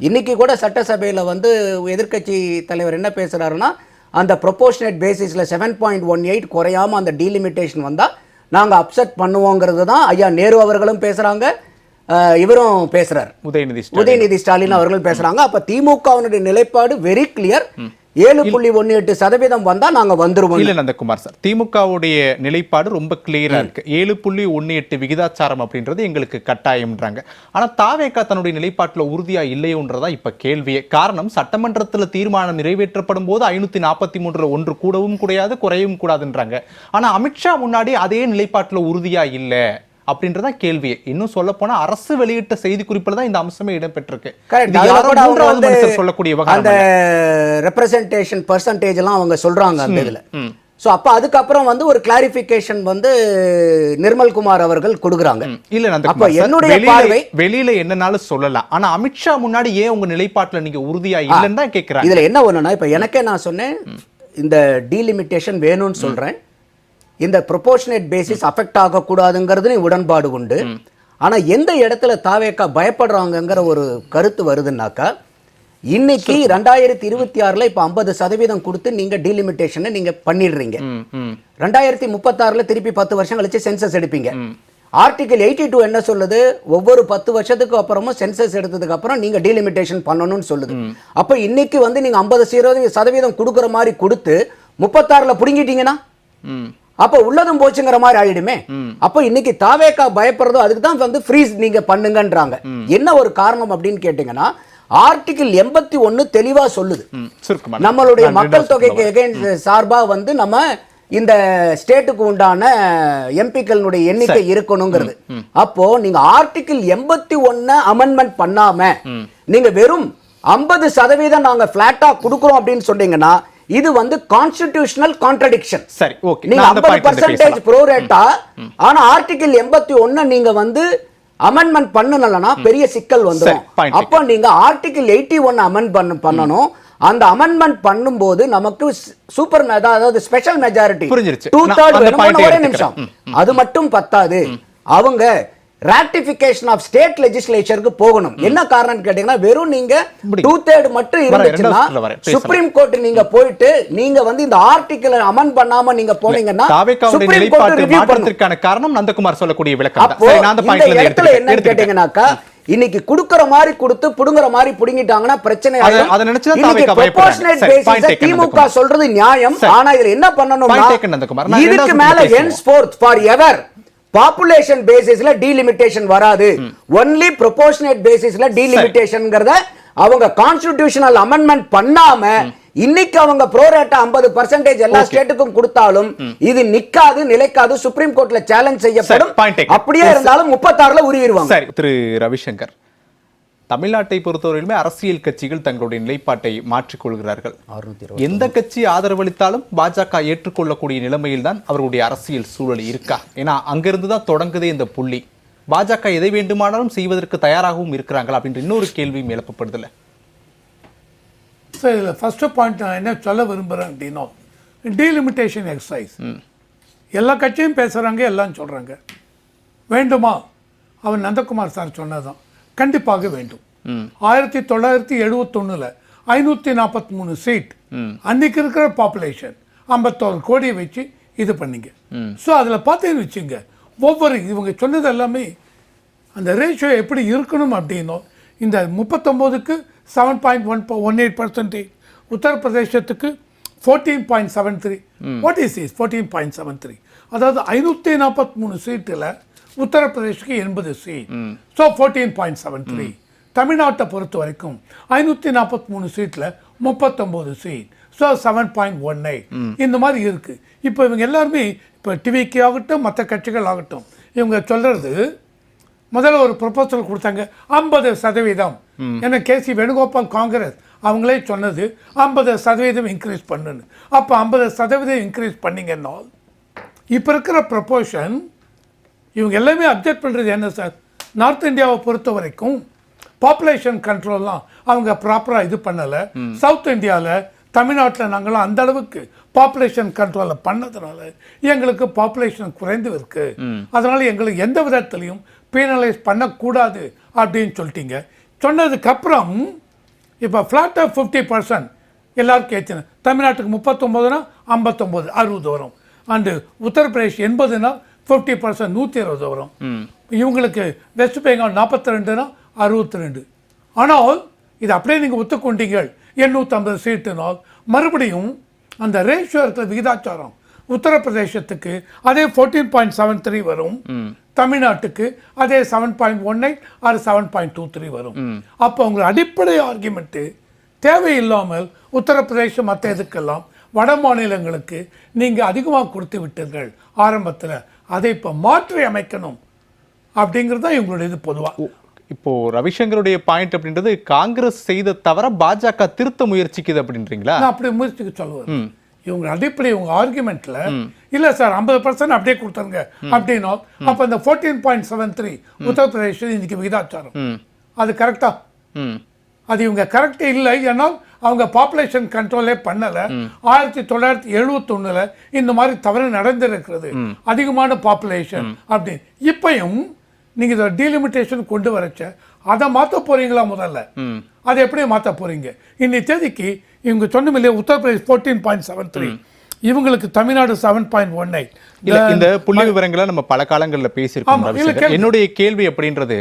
இன்னைக்கு கூட சட்டசபையில வந்து எதிர்க்கட்சி தலைவர் என்ன பேசுறாருன்னா, அந்த ப்ரொபோர்ஷனேட் பேசிஸ்ல 7.18 குறையாம அந்த டீலிமிட்டேஷன் வந்தா நாங்க அப்செட் பண்ணுவோங்கிறது தான் ஐயா நேரு அவர்களும் பேசுறாங்க, இவரும் பேசுறாரு, உதயநிதி ஸ்டாலின் அவர்கள் பேசுறாங்க. அப்ப திமுகவினுடைய நிலைப்பாடு வெரி கிளியர். 7.18% வந்தா நாங்க வந்துருவோம். இல்ல நந்தகுமார் சார், திமுகவுடைய நிலைப்பாடு ரொம்ப கிளியரா இருக்கு. 7.18 விகிதாச்சாரம் அப்படின்றது எங்களுக்கு கட்டாயம்ன்றாங்க. ஆனா தாவேகா தன்னுடைய நிலைப்பாட்டுல உறுதியா இல்லையோன்றதா இப்ப கேள்வியே. காரணம், சட்டமன்றத்துல தீர்மானம் நிறைவேற்றப்படும் போது 543 ஒன்று கூடவும் கூடாது குறையவும் கூடாதுன்றாங்க. ஆனா அமித்ஷா முன்னாடி அதே நிலைப்பாட்டுல உறுதியா இல்ல அப்படின்றதா கேள்வியே. இன்னும் சொல்ல போனா அரசு வெளியிட்ட செய்தி குறிப்பில் தான் இந்த அம்சமே இடம்பெற்றிருக்கு. சொல்லக்கூடிய அந்த ரெப்ரசன்டேஷன் பெர்சன்டேஜ் எல்லாம் அவங்க சொல்றாங்க அந்த இதுல. சோ அப்ப அதுக்கப்புறம் வந்து ஒரு கிளாரிபிகேஷன் வந்து நிர்மல்குமார் அவர்கள் கொடுக்குறாங்க. இல்ல அப்ப என்னுடைய பார்வை வெளியில என்னன்னாலும் சொல்லலாம், ஆனா அமித்ஷா முன்னாடி ஏன் உங்க நிலைப்பாட்டுல நீங்க உறுதியா இல்லன்னு தான் கேக்குறாங்க. இதுல என்ன ஒண்ணுன்னா, இப்ப எனக்கே நான் சொன்னேன் இந்த டீலிமிட்டேஷன் வேணும்னு சொல்றேன், இந்த ப்ரொபோர்ஷனேட் பேசிஸ் அஃபெக்ட் ஆகக்கூடாதுங்கிறது உடன்பாடு உண்டு. ஆனா எந்த இடத்துல தாவேக்கா பயப்படுறாங்கங்கிற ஒரு கருத்து வருதுன்னாக்கா, இன்னைக்கு 2026ல இப்ப 50% கொடுத்து நீங்க டீலிமிட்டேஷனை நீங்க பண்ணிடுறீங்க. 2036ல திருப்பி 10 வருஷம் கழிச்சு சென்சஸ் எடுப்பீங்க. ஆர்டிகல் 82 என்ன சொல்லுது, ஒவ்வொரு 10 வருஷத்துக்கு அப்புறமும் சென்சஸ் எடுத்ததுக்கு அப்புறம் நீங்க டீலிமிட்டேஷன் பண்ணணும்னு சொல்லுது. அப்ப இன்னைக்கு வந்து நீங்க 50% கொடுக்குற மாதிரி கொடுத்து 36ல புடுங்கிட்டீங்கன்னா அப்ப உள்ளதும் போச்சுங்கிற மாதிரி ஆயிடுமே. அப்ப இன்னைக்கு தாவேக்கா பயப்படுறதோ அதுக்கு தான் வந்து ஃப்ரீஸ் நீங்க பண்ணுங்கன்றாங்க. என்ன ஒரு காரணம் அப்படின்னு கேட்டீங்கன்னா, ஆர்டிகிள் 81 தெளிவா சொல்லுது, நம்மளுடைய மக்கள் தொகைக்கு சார்பா வந்து நம்ம இந்த ஸ்டேட்டுக்கு உண்டான எம்பிக்களுடைய எண்ணிக்கை இருக்கணுங்கிறது. அப்போ நீங்க ஆர்டிகிள் 81 அமெண்ட்மெண்ட் பண்ணாம நீங்க வெறும் 50% நாங்க பிளாட்டா கொடுக்கிறோம் அப்படின்னு சொன்னீங்கன்னா இது வந்து கான்ஸ்டிடியூஷனல் கான்ட்ரடிக்ஷன். சரி, ஓகே. நீங்க 50% ப்ரோரேட்டா, ஆனா ஆர்டிகிள் 81 நீங்க வந்து அமெண்ட்மெண்ட் பண்ணலனா பெரிய சிக்கல் வந்துரும். அப்ப நீங்க ஆர்டிகிள் 81 அமெண்ட் பண்ணனும். அந்த அமெண்ட்மெண்ட் பண்ணும்போது நமக்கு சூப்பர் அதாவது ஸ்பெஷல் மெஜாரிட்டி 2/3 வேணும். ஒரே நிமிஷம், அது மட்டும் பத்தாது. அவங்க ராட்டிபிகேஷன் ஆஃப் ஸ்டேட் லெஜிஸ்லேச்சருக்கு போகணும். என்ன காரணம் கேட்டீங்கன்னா வெறும் நீங்க 2/3 மட்டும் இருந்துச்சுன்னா சுப்ரீம் கோர்ட் நீங்க போயிட்டு நீங்க வந்து இந்த ஆர்டிகிள் அமெண்ட் பண்ணாம நீங்க போனீங்கன்னா சுப்ரீம் கோர்ட் ரிவ்யூ பண்ணுறதுக்கான காரணம் நந்தகுமார் சொல்லக்கூடிய விளக்கம் அப்போ இந்த இடத்துல என்ன கேட்டீங்கன்னாக்கா இன்னைக்கு குடுக்குற மாதிரி கொடுத்து புடுங்குற மாதிரி புடுங்கிட்டாங்கன்னா பிரச்சனை ஆயிடும். திமுக சொல்றது நியாயம். ஆனா இதுல என்ன பண்ணணும், இதுக்கு மேல henceforth forever பாப்புலேஷன் பேசிஸ்ல டீலிமிட்டேஷன் வராது. ஒன்லி ப்ரொபோர்ஷனேட் பேசிஸ்ல டீலிமிட்டேஷன்ங்கறத அவங்க கான்ஸ்டிடியூஷனல் அமெண்ட்மெண்ட் பண்ணாம இன்னைக்கு அவங்க ப்ரோரேட்டா 50% எல்லா ஸ்டேட்டுக்கும் கொடுத்தாலும் இது நிக்காது, நிலைக்காது. சுப்ரீம் கோர்ட்ல சேலஞ்ச் செய்யப்படும். அப்படியே இருந்தாலும் 36ல உருவிடுவாங்க. சரி, திரு ரவிசங்கர், தமிழ்நாட்டை பொறுத்தவரையிலுமே அரசியல் கட்சிகள் தங்களுடைய நிலைப்பாட்டை மாற்றிக்கொள்கிறார்கள். எந்த கட்சி ஆதரவளித்தாலும் பாஜக ஏற்றுக்கொள்ளக்கூடிய நிலைமையில் தான் அவர்களுடைய அரசியல் சூழல் இருக்கா? ஏன்னா அங்கிருந்து தான் தொடங்குதே இந்த புள்ளி. பாஜக எதை வேண்டுமானாலும் செய்வதற்கு தயாராகவும் இருக்கிறாங்களா அப்படின்ற இன்னொரு கேள்வியும் எழுப்பப்படுதில்லை? சார் இதில் ஃபர்ஸ்ட் பாயிண்ட் நான் என்ன சொல்ல விரும்புகிறேன் அப்படின்னா, டீலிமிட்டேஷன் எக்ஸசைஸ் எல்லா கட்சியும் பேசுகிறாங்க, எல்லாம் சொல்கிறாங்க. வேண்டுமா? அவன் நந்தகுமார் சார் சொன்னதான் கண்டிப்பாக வேண்டும். 1971 543 சீட், அன்னைக்கு இருக்கிற பாப்புலேஷன் 51 கோடியை வச்சு இது பண்ணீங்க. ஸோ அதில் பார்த்தீங்கன்னு வச்சுங்க, ஒவ்வொரு இவங்க சொன்னது எல்லாமே அந்த ரேஷியோ எப்படி இருக்கணும் அப்படின்னோ, இந்த 39க்கு 7.18%, உத்தரப்பிரதேசத்துக்கு 14.73. What is is 14.73? அதாவது 543 சீட்டில் உத்தரப்பிரதேசுக்கு 80 சீட். ஸோ 14.73. தமிழ்நாட்டை பொறுத்த வரைக்கும் 543 சீட்டில் 39 சீட். ஸோ 7.18. இந்த மாதிரி இருக்கு. இப்போ இவங்க எல்லாருமே இப்போ டிவிக்கு ஆகட்டும் மற்ற கட்சிகள் ஆகட்டும் இவங்க சொல்றது, முதல்ல ஒரு ப்ரொபோசல் கொடுத்தாங்க 50%. ஏன்னா கேசி வேணுகோபால் காங்கிரஸ் அவங்களே சொன்னது 50% இன்க்ரீஸ் பண்ணுன்னு. அப்போ 50% இன்க்ரீஸ் பண்ணிங்கன்னா இப்போ இருக்கிற ப்ரொபோஷன் இவங்க எல்லாமே அப்ஜெக்ட் பண்ணுறது என்ன சார், நார்த் இந்தியாவை பொறுத்த வரைக்கும் பாப்புலேஷன் கண்ட்ரோல்லாம் அவங்க ப்ராப்பராக இது பண்ணலை. சவுத் இந்தியாவில் தமிழ்நாட்டில் நாங்களாம் அந்த அளவுக்கு பாப்புலேஷன் கண்ட்ரோலை பண்ணதுனால எங்களுக்கு பாப்புலேஷன் குறைந்து இருக்கு. அதனால எங்களுக்கு எந்த விதத்திலையும் பீனலைஸ் பண்ணக்கூடாது அப்படின்னு சொல்லிட்டீங்க. சொன்னதுக்கப்புறம் இப்போ ஃப்ளாட்டாக 50% எல்லாருக்கும் ஏற்றின, தமிழ்நாட்டுக்கு 39னா 59 60 வரும். அண்டு உத்தரப்பிரதேஷ் 80னா 50% 120 வரும். இவங்களுக்கு வெஸ்ட் பெங்கால் 42னா 62. ஆனால் இது அப்படியே நீங்கள் ஒத்துக்கொண்டீங்க 850 சீட்டுனால் மறுபடியும் அந்த ரேஷியோ இருக்கிற விகிதாச்சாரம் உத்தரப்பிரதேசத்துக்கு அதே 14.73 வரும், தமிழ்நாட்டுக்கு அதே 7.18 அது 7.23 வரும். அப்போ உங்கள் அடிப்படை ஆர்குமெண்ட்டு தேவையில்லாமல் உத்தரப்பிரதேசம் மற்ற இதுக்கெல்லாம் வட மாநிலங்களுக்கு நீங்கள் அதிகமாக கொடுத்து விட்டீர்கள் ஆரம்பத்தில், அதை இப்போ மாற்றி அமைக்கணும் அப்படிங்கிறது தான் இவங்களுடைய இது பொதுவாக. இப்போ ரவிசங்கருடைய பாயிண்ட் அப்படின்றது காங்கிரஸ் செய்த தவிர பாஜக திருத்த முயற்சிக்குது அப்படின்றீங்களா? நான் அப்படி முயற்சிக்க சொல்லுவேன். இவங்க அடிப்படை உங்க ஆர்குமெண்ட்ல இல்ல சார் 50% அப்படியே கொடுத்தாங்க அப்படின்னா அப்ப இந்த 14.73 உத்தரப்பிரதேச இன்னைக்கு விகிதாச்சாரம் அது கரெக்டா? அது இவங்க கரெக்ட் இல்லை. ஏன்னால் அவங்க பாப்புலேஷன் கண்ட்ரோலே பண்ணல. 1971 இந்த மாதிரி தவறு நடந்திருக்கிறது, அதிகமான பாப்புலேஷன் அப்படின்னு. இப்பயும் நீங்க இதை டீலிமிட்டேஷன் கொண்டு வரச்ச அதை மாற்ற போறீங்களா? முதல்ல அதை எப்படி மாற்ற போறீங்க? இன்னைக்கு தேதிக்கு இவங்க சொன்ன இல்லையா உத்தரப்பிரதேஷ் 14.73, இவங்களுக்கு தமிழ்நாடு 7.18. இந்த புள்ளி விவரங்களை நம்ம பல காலங்களில் பேசியிருக்கோம். என்னுடைய கேள்வி அப்படின்றது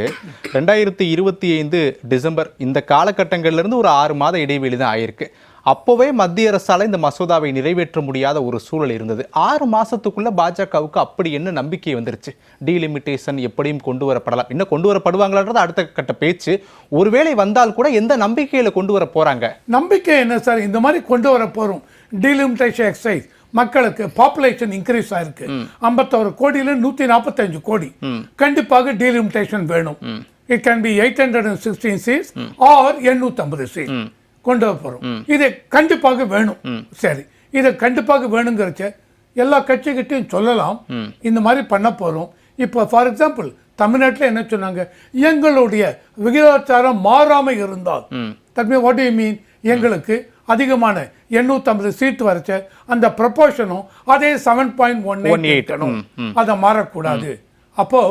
2025 டிசம்பர் இந்த காலகட்டங்கள்ல இருந்து ஒரு 6 மாத இடைவெளி தான் ஆயிருக்கு. அப்போவே மத்திய அரசால இந்த மசோதாவை நிறைவேற்ற முடியாத ஒரு சூழல் இருந்தது. 6 மாசத்துக்குள்ள பாஜகவுக்கு அப்படி என்ன நம்பிக்கை வந்துருச்சு? டீலிமிட்டேஷன் எப்படியும் கொண்டு வரப்படலாம், இன்னும் கொண்டு வரப்படுவாங்களான்றது அடுத்த கட்ட பேச்சு. ஒருவேளை வந்தால் கூட எந்த நம்பிக்கையில கொண்டு வர போறாங்க? நம்பிக்கை என்ன சார், இந்த மாதிரி கொண்டு வர போறோம். டீலிமிட்டேஷன் எக்ஸசைஸ் மக்களுக்கு பாப்புலேஷன் இன்க்ரீஸ் ஆயிருக்கு 51 கோடியில 145 கோடி. கண்டிப்பாக டீலிமிட்டேஷன் வேணும். It can be 816 seats or 850 seat கொண்டு வர போறோம். இது கண்டிப்பாக வேணும். சரி, இதை கண்டிப்பாக வேணுங்கிறச்ச எல்லா கட்சிகிட்டையும் சொல்லலாம் இந்த மாதிரி பண்ண போறோம். இப்போ ஃபார் எக்ஸாம்பிள் தமிழ்நாட்டில் என்ன சொன்னாங்க, எங்களுடைய விகிதாச்சாரம் மாறாம இருந்தால், that mean what do you மீன், எங்களுக்கு அதிகமான 850 சீட் வரைச்ச அந்த ப்ரொபோர்ஷனும் அதே 7.18 அதை மாறக்கூடாது. அப்போ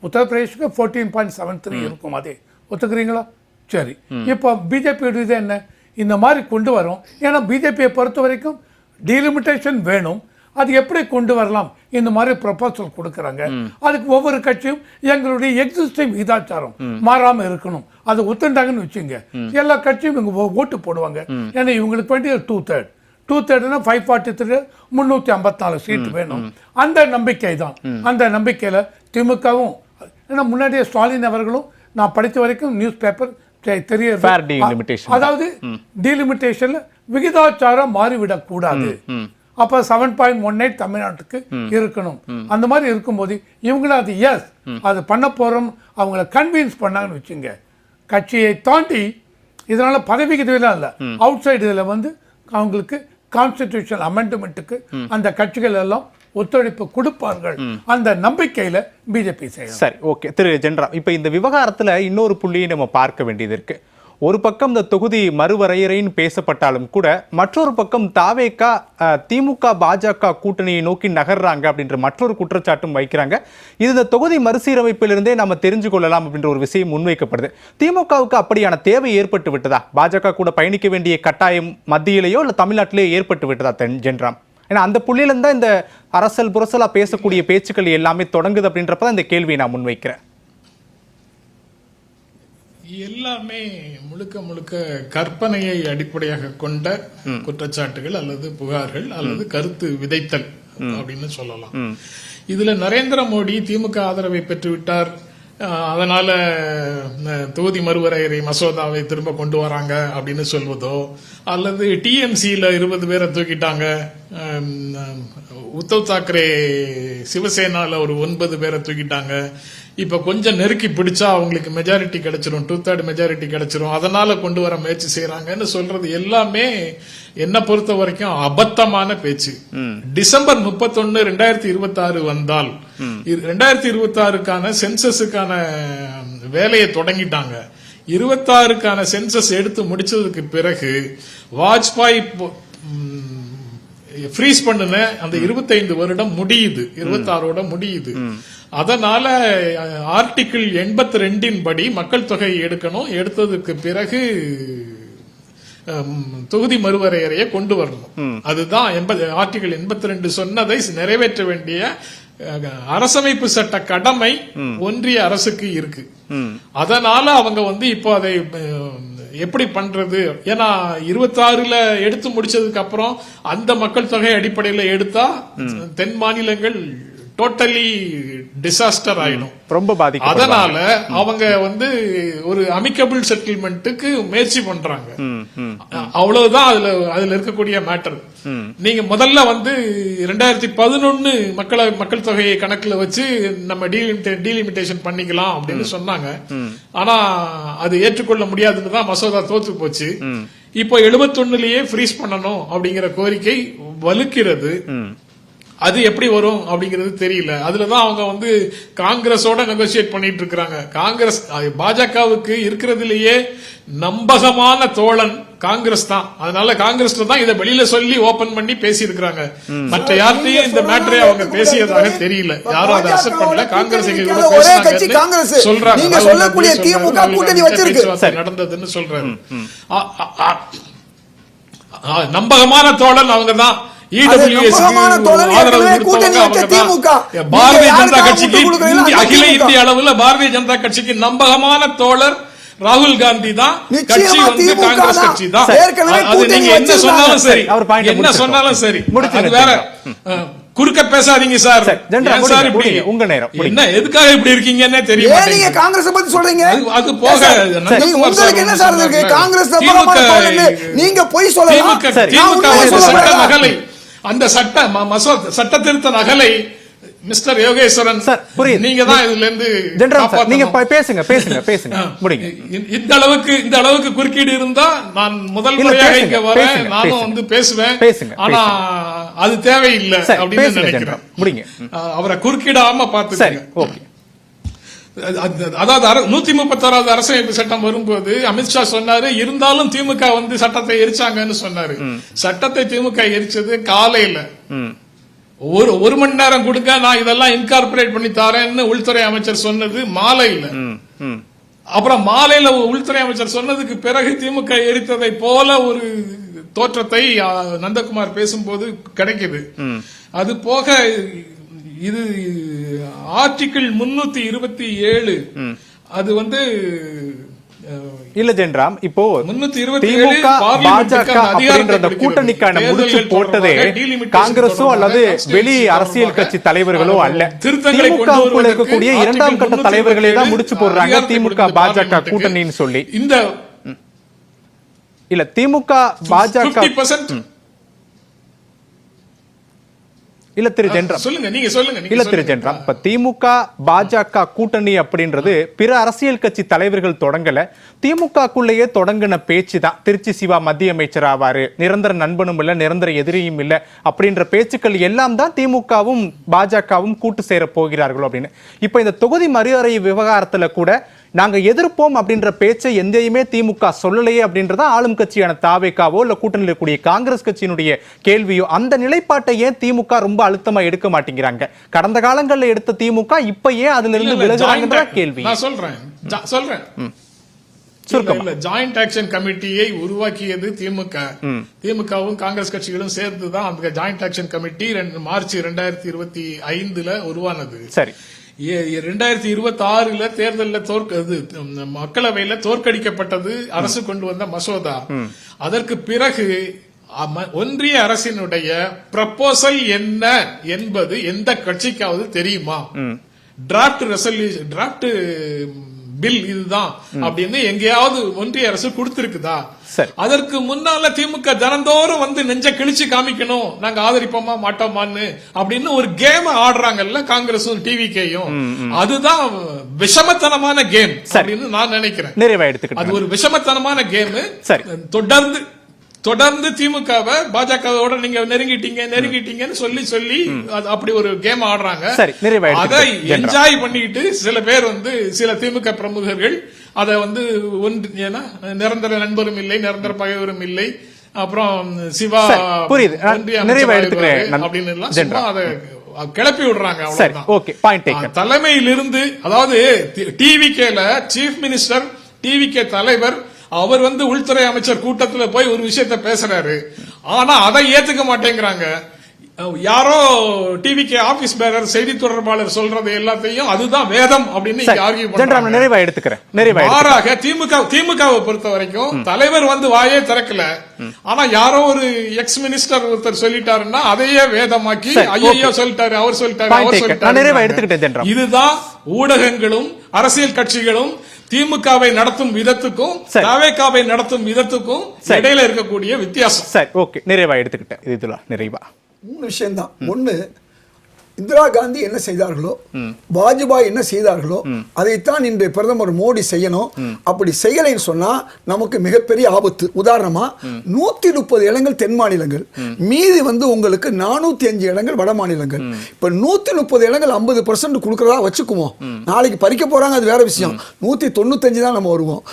உத்தரப்பிரதேசுக்கு 14.73 இருக்கும். அதே ஒத்துக்கிறீங்களா? சரி. இப்போ பிஜேபியோட இது என்ன? இந்த மாதிரி கொண்டு வரும். ஏன்னா பிஜேபியை பொறுத்த வரைக்கும் டீலிமிட்டேஷன் வேணும். அது எப்படி கொண்டு வரலாம்? இந்த மாதிரி ப்ரொபோசல் கொடுக்குறாங்க. அதுக்கு ஒவ்வொரு கட்சியும் எங்களுடைய எக்ஸிஸ்டிங் விதாச்சாரம் மாறாம இருக்கணும், அது ஒத்துண்டாங்கன்னு வச்சுங்க, எல்லா கட்சியும் இவங்க ஓட்டு போடுவாங்க. ஏன்னா இவங்களுக்கு வேண்டிய 2/3 543 354 சீட் வேணும். அந்த நம்பிக்கை தான். அந்த நம்பிக்கையில திமுகவும், ஏன்னா முன்னாடியே ஸ்டாலின் அவர்களும் நான் படித்த வரைக்கும் நியூஸ் பேப்பர் தெரியும், அதாவது டீலிமிட்டேஷன்ல விகிதாச்சாரம் மாறிவிடக் கூடாது. அப்ப 7.18 தமிழ்நாட்டுக்கு இருக்கணும். அந்த மாதிரி இருக்கும்போது இவங்களும் அது அது பண்ண போறோம் அவங்கள கன்வின்ஸ் பண்ணாங்கன்னு வச்சுங்க, கட்சியை தாண்டி இதனால பதவிக்கு இல்ல, அவுட் சைடு இதுல வந்து அவங்களுக்கு கான்ஸ்டிடியூஷன் அமெண்ட்மெண்ட்டுக்கு அந்த கட்சிகள் எல்லாம் ஒத்துழைப்பு கொடுப்பார்கள். அந்த நம்பிக்கையில பிஜேபி செய்யும். சரி, ஓகே திரு ஜென்ராம், இப்ப இந்த விவகாரத்துல இன்னொரு புள்ளியை நம்ம பார்க்க வேண்டியது இருக்கு. ஒரு பக்கம் இந்த தொகுதி மறுவரையறைன்னு பேசப்பட்டாலும் கூட மற்றொரு பக்கம் தாவேகா திமுக பாஜக கூட்டணியை நோக்கி நகர்றாங்க அப்படின்ற மற்றொரு குற்றச்சாட்டும் வைக்கிறாங்க. இது இந்த தொகுதி மறுசீரமைப்பிலிருந்தே நம்ம தெரிஞ்சு கொள்ளலாம் அப்படின்ற ஒரு விஷயம் முன்வைக்கப்படுது. திமுகவுக்கு அப்படியான தேவை ஏற்பட்டு விட்டதா? பாஜக கூட பயணிக்க வேண்டிய கட்டாயம் மத்தியிலேயோ இல்ல தமிழ்நாட்டிலேயோ ஏற்பட்டு விட்டதா ஜென்ராம்? ஏன்னா அந்த புள்ளியிலிருந்து தான் இந்த அரசல் புரசலா பேசக்கூடிய பேச்சுக்கள் எல்லாமே தொடங்குது அப்படின்றப்பதான் இந்த கேள்வியை நான் முன்வைக்கிறேன். எல்லாமே முழுக்க முழுக்க கற்பனையை அடிப்படையாக கொண்ட குற்றச்சாட்டுகள் அல்லது புகார்கள் அல்லது கருத்து விதைத்தல் அப்படின்னு சொல்லலாம். இதுல நரேந்திர மோடி திமுக ஆதரவை பெற்றுவிட்டார், அதனால தொகுதி மறுவரையறை மசோதாவை திரும்ப கொண்டு வராங்க அப்படின்னு சொல்வதோ, அல்லது டிஎம்சியில 20 பேரை தூக்கிட்டாங்க, உத்தவ் தாக்கரே சிவசேனால ஒரு 9 பேரை தூக்கிட்டாங்க, இப்ப கொஞ்சம் நெருக்கி பிடிச்சா அவங்களுக்கு மெஜாரிட்டி கிடைச்சிரும், 2/3 மெஜாரிட்டி கிடைச்சிரும், அதனால கொண்டு வர முயற்சி செய்யறாங்கன்னு சொல்றது எல்லாமே என்ன பொறுத்த வரைக்கும் அபத்தமான பேச்சு. டிசம்பர் 31, 2026 வந்தால் 2026க்கான சென்சஸுக்கான வேலையை தொடங்கிட்டாங்க. 26க்கான சென்சஸ் எடுத்து முடிச்சதுக்கு பிறகு வாஜ்பாய் ஃப்ரீஸ் பண்ணுன அந்த 25 வருடம் முடியுது, 26ஓட முடியுது. அதனால ஆர்டிகிள் 82 படி மக்கள் தொகை எடுக்கணும், எடுத்ததுக்கு பிறகு தொகுதி மறுவரையறையை கொண்டு வரணும். அதுதான் ஆர்டிகிள் 82 சொன்னதை நிறைவேற்ற வேண்டிய அரசமைப்பு சட்ட கடமை ஒன்றிய அரசுக்கு இருக்கு. அதனால அவங்க வந்து இப்போ அதை எப்படி பண்றது? ஏன்னா 26ல எடுத்து முடிச்சதுக்கு அப்புறம் அந்த மக்கள் தொகை அடிப்படையில் எடுத்தா தென் மாநிலங்கள் டோட்டலி டிசாஸ்டர் ஆயிடும், ரொம்ப பாதிக்கும். அதனால அவங்க வந்து ஒரு அமிக்கபிள் செட்டில்மெண்ட்டுக்கு முயற்சி பண்றாங்க. அவ்வளவுதான் அதுல இருக்கக்கூடிய மேட்டர். நீங்க முதல்ல வந்து 2011 மக்கள் தொகையை கணக்குல வச்சு நம்ம டீலிமிட்டேஷன் பண்ணிக்கலாம் அப்படின்னு சொன்னாங்க. ஆனா அது ஏற்றுக்கொள்ள முடியாதுன்னு தான் மசோதா தோத்து போச்சு. இப்போ 71லயே ஃப்ரீஸ் பண்ணணும் அப்படிங்கிற கோரிக்கை வலுக்கிறது. அது எப்படி வரும் அப்படிங்கிறது தெரியல. அதுலதான் அவங்க வந்து காங்கிரஸோட நெகோசியேட் பண்ணிட்டு இருக்காங்க. காங்கிரஸ் பாஜகவுக்கு இருக்கிறதுலயே நம்பகமான தோழன் காங்கிரஸ் தான். அதனால காங்கிரஸ்ல தான் இதை வெளியில சொல்லி ஓபன் பண்ணி பேசி இருக்காங்க. மற்ற யார்கிட்டையும் இந்த மேட்டரை அவங்க பேசியதாக தெரியல, யாரும் அதை அக்செப்ட் பண்ணல. காங்கிரஸ் நடந்ததுன்னு சொல்றாரு. நம்பகமான தோழன் அவங்க தான். பாரதிய ஜனதா கட்சிக்கு அகில இந்திய அளவில் பாரதிய ஜனதா கட்சிக்கு நம்பகமான தோழர் ராகுல் காந்தி தான். கட்சி வந்து காங்கிரஸ் கட்சி தான். அது நீங்க என்ன சொன்னாலும் சரி, என்ன சொன்னாலும் சரி, அது வேற. குறுக்க பேசாதீங்க சார். உங்க நேரம் என்ன, எதுக்காக இப்படி இருக்கீங்கன்னே தெரியும். நீங்க காங்கிரஸ் பத்தி சொல்றீங்க, அது போக என்ன சார் இருக்கு? காங்கிரஸ் நீங்க போய் சொல்லலாம். சட்ட நகலை, அந்த சட்ட திருத்த நகலை மிஸ்டர் யோகேஸ்வரன் நீங்க தான் இதுல இருந்து நீங்க பேசுங்க பேசுங்க பேசுங்க முடிங்க. இந்த அளவுக்கு குறுக்கீடு இருந்தா நான் முதல் முறையாக இங்க வரேன், நானும் வந்து பேசுவேன். ஆனா அது தேவையில்லை அப்படின்னு நினைக்கிறேன். முடிங்க, அவரை குறுக்கிடாம பாத்துக்கோங்க. அதாவது 131வது அரசமைப்பு சட்டம் வரும்போது அமித்ஷா சொன்னாரு, இருந்தாலும் திமுக வந்து சட்டத்தை எரிச்சாங்கன்னு சொன்னாரு. சட்டத்தை திமுக எரிச்சது காலையில ஒரு மணி நேரம் கொடுங்க, நான் இதெல்லாம் இன்கார்பரேட் பண்ணி தரேன்னு உள்துறை அமைச்சர் சொன்னது மாலையில. அப்புறம் மாலையில உள்துறை அமைச்சர் சொன்னதுக்கு பிறகு திமுக எரித்ததை போல ஒரு தோற்றத்தை நந்தகுமார் பேசும்போது கிடைக்குது. அது போக இது ஆர்டிகிள் 327 அது வந்து இல்ல ஜென்ராம், இப்போ 327 திமுக பாஜக அப்படின்ற அந்த கூட்டணிக்கான முடிச்சு போட்டதே காங்கிரஸோ அல்லது வெளி அரசியல் கட்சி தலைவர்களோ அல்ல, திமுகவுக்குள்ள இருக்கக்கூடிய இரண்டாம் கட்ட தலைவர்களே தான் முடிச்சு போடுறாங்க திமுக பாஜக கூட்டணின்னு சொல்லி. இந்த இல்ல திமுக பாஜக 50% இல்ல திரு ஜென்ராம், சொல்லுங்க, நீங்க சொல்லுங்க. இல்ல திரு ஜென்ராம், இப்ப திமுக பாஜக கூட்டணி அப்படின்றது பிற அரசியல் கட்சி தலைவர்கள் தொடங்கல, திமுகக்குள்ளேயே தொடங்கின பேச்சு தான். திருச்சி சிவா மத்திய அமைச்சர் ஆவாரு, நிரந்தர நண்பனும் இல்ல நிரந்தர எதிரியும் இல்ல அப்படின்ற பேச்சுக்கள் எல்லாம் தான் திமுகவும் பாஜகவும் கூட்டு சேர போகிறார்கள் அப்படின்னு. இப்ப இந்த தொகுதி மறுவரை விவகாரத்துல கூட நாங்க எதிர்ப்போம் அப்படின்ற பேச்சை எந்தையுமே திமுக சொல்லலையே அப்படின்றத ஆளும் கட்சியான தாவேகாவோ இல்ல கூட்டணியில் இருக்கக்கூடிய காங்கிரஸ் கட்சியினுடைய கேள்வியோ. அந்த நிலைப்பாட்டை ஏன் திமுக ரொம்ப அழுத்தமா எடுக்க மாட்டேங்கிறாங்க? கடந்த காலங்களில் எடுத்த திமுக இப்ப ஏன் அதுல இருந்து விலகுறாங்கன்ற கேள்வி. நான் சொல்றேன் ஜாயிண்ட் ஆக்ஷன் கமிட்டியை உருவாக்கியது திமுக. திமுகவும் காங்கிரஸ் கட்சிகளும் சேர்ந்துதான் அந்த ஜாயிண்ட் ஆக்ஷன் கமிட்டி மார்ச் 2025 உருவானது. சரி, 2026 தேர்தலில் மக்களவையில தோற்கடிக்கப்பட்டது அரசு கொண்டு வந்த மசோதா. அதற்கு பிறகு ஒன்றிய அரசினுடைய ப்ரப்போசல் என்ன என்பது எந்த கட்சிக்காவது தெரியுமா? டிராப்ட் பில் இதுதான் அப்படின்னு எங்கேயாவது ஒன்றிய அரசு கொடுத்திருக்குதா? அதற்கு முன்னால திமுக தினந்தோறும் வந்து நெஞ்ச கிழிச்சு காமிக்கணும், நாங்க ஆதரிப்போமா மாட்டோமான்னு அப்படின்னு ஒரு கேம் ஆடுறாங்கல்ல காங்கிரஸும் டிவிகேயும். அதுதான் விஷமத்தனமான கேம் அப்படின்னு நான் நினைக்கிறேன். நிறைவா எடுத்துக்கிட்டு அது ஒரு விஷமத்தனமான கேம். தொடர்ந்து திமுகவை பாஜகவோட நீங்க நெருங்கிட்டீங்கன்னு சொல்லி அப்படி ஒரு கேம் ஆடுறாங்க. அதை என்ஜாய் பண்ணிட்டு சில பேர் வந்து சில திமுக பிரமுகர்கள் அதை வந்து நிரந்தர நண்பரும் இல்லை நிரந்தர பகைவரும் இல்லை, அப்புறம் சிவா அப்படின்னு எல்லாம் சும்மா அதை கிளப்பி விடுறாங்க. தலைமையிலிருந்து, அதாவது டிவிகேல சீஃப் மினிஸ்டர் டிவிகே தலைவர் அவர் வந்து உள்துறை அமைச்சர் கூட்டத்துல போய் ஒரு விஷயத்த பேசுறாரு, ஆனா அதை ஏத்துக்க மாட்டேங்கிறாங்க. யாரோ டிவிகே ஆபீஸ் பேரர் செய்தி தொடர்பாளர் சொல்றது எல்லாத்தையும் அதுதான் வேதம் அப்படின்னு ஆர்கியூ பண்றாங்க. மாறாக திமுகவை பொறுத்த வரைக்கும் தலைவர் வந்து வாயே திறக்கல, ஆனா யாரோ ஒரு எக்ஸ் மினிஸ்டர் ஒருத்தர் சொல்லிட்டாருன்னா அதையே வேதமாக்கி ஐயோ சொல்லிட்டாரு, அவர் சொல்லிட்டாரு. இதுதான் ஊடகங்களும் அரசியல் கட்சிகளும் திமுகவை நடத்தும் விதத்துக்கும் தாவேகாவை நடத்தும் விதத்துக்கும் இடையில இருக்கக்கூடிய வித்தியாசம். சரி, ஓகே, நிறைவா எடுத்துக்கிட்டேன். இதுல நிறைவா 3 விஷயம்தான். ஒண்ணு, இந்திரா காந்தி என்ன செய்தார்களோ வாஜ்பாய் என்ன செய்தார்களோ அதைத்தான் இன்றைய பிரதமர் மோடி செய்யணும். அப்படி செய்யலைன்னு சொன்னா நமக்கு மிகப்பெரிய ஆபத்து. உதாரணமா 130 இடங்கள் தென் மாநிலங்கள், மீதி வந்து உங்களுக்கு 405 இடங்கள் வட மாநிலங்கள். இப்ப 130 இடங்கள் 50% கொடுக்கறதா வச்சுக்குவோம். நாளைக்கு பறிக்க போறாங்க, அது வேற விஷயம். 195 தான் நம்ம வருவோம்.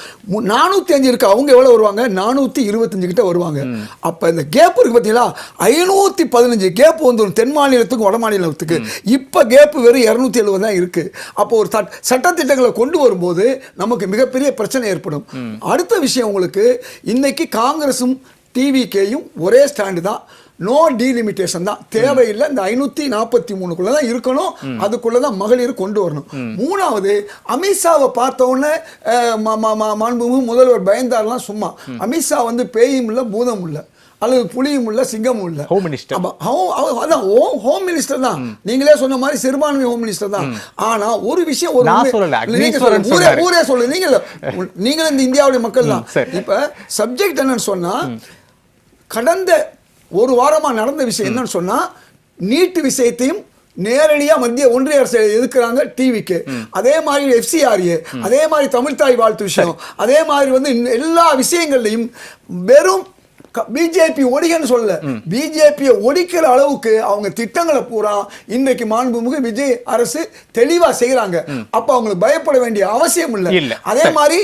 405 இருக்கு, அவங்க எவ்வளவு வருவாங்க? 425 கிட்ட வருவாங்க. அப்ப இந்த கேப் இருக்கு பாத்தீங்களா, 515 கேப் வந்து தென் மாநிலத்துக்கும் வட மாநிலத்துக்கு. இப்ப கேப் வெறும் 270 தான் இருக்கு. அப்போ ஒரு சட்டத்திட்டங்களை கொண்டு வரும்போது நமக்கு மிகப்பெரிய பிரச்சனை ஏற்படும். அடுத்த விஷயம், உங்களுக்கு இன்னைக்கு காங்கிரசும் டிவிகேயும் ஒரே ஸ்டாண்டு தான். நோ டீலிமிட்டேஷன் தான், தேவையில்லை. இந்த 543 தான் இருக்கணும், அதுக்குள்ளதான் மகளிர் கொண்டு வரணும். மூணாவது, அமித்ஷாவை பார்த்த உடனே மாண்புமிகு முதல்வர் பயந்தார்லாம் சும்மா. அமித்ஷா வந்து பேயும் இல்லை பூதம் இல்லை, அல்லது புலியும் இல்ல சிங்கமும் இல்ல, ஹோம் மினிஸ்டர் தான். நீங்களே சொன்ன மாதிரி சிறுபான்மை ஹோம் மினிஸ்டர் தான். ஆனா ஒரு விஷயம், ஒரு ஊரே சொல்லு, நீங்க இந்த இந்தியாவுடைய மக்கள் தான். இப்ப சப்ஜெக்ட் என்னன்னு சொன்னா, கடந்த ஒரு வாரமா நடந்த விஷயம் என்னன்னு சொன்னா, நீட் விஷயத்தையும் நேரடியா மத்திய ஒன்றிய அரசு எதிர்க்கிறாங்க டிவிக்கு. அதே மாதிரி FCRA, அதே மாதிரி தமிழ்தாய் வாழ்த்து விஷயம், அதே மாதிரி வந்து எல்லா விஷயங்கள்லையும் வெறும் பிஜேபி ஒழிகன்னு சொல்லல, பிஜேபியை ஒழிக்கிற அளவுக்கு அவங்க திட்டங்களை பூரா இன்றைக்கு மாண்புமிகு விஜய் அரசு தெளிவா செய்யறாங்க. அப்ப அவங்களுக்கு பயப்பட வேண்டிய அவசியம் இல்ல. அதே மாதிரி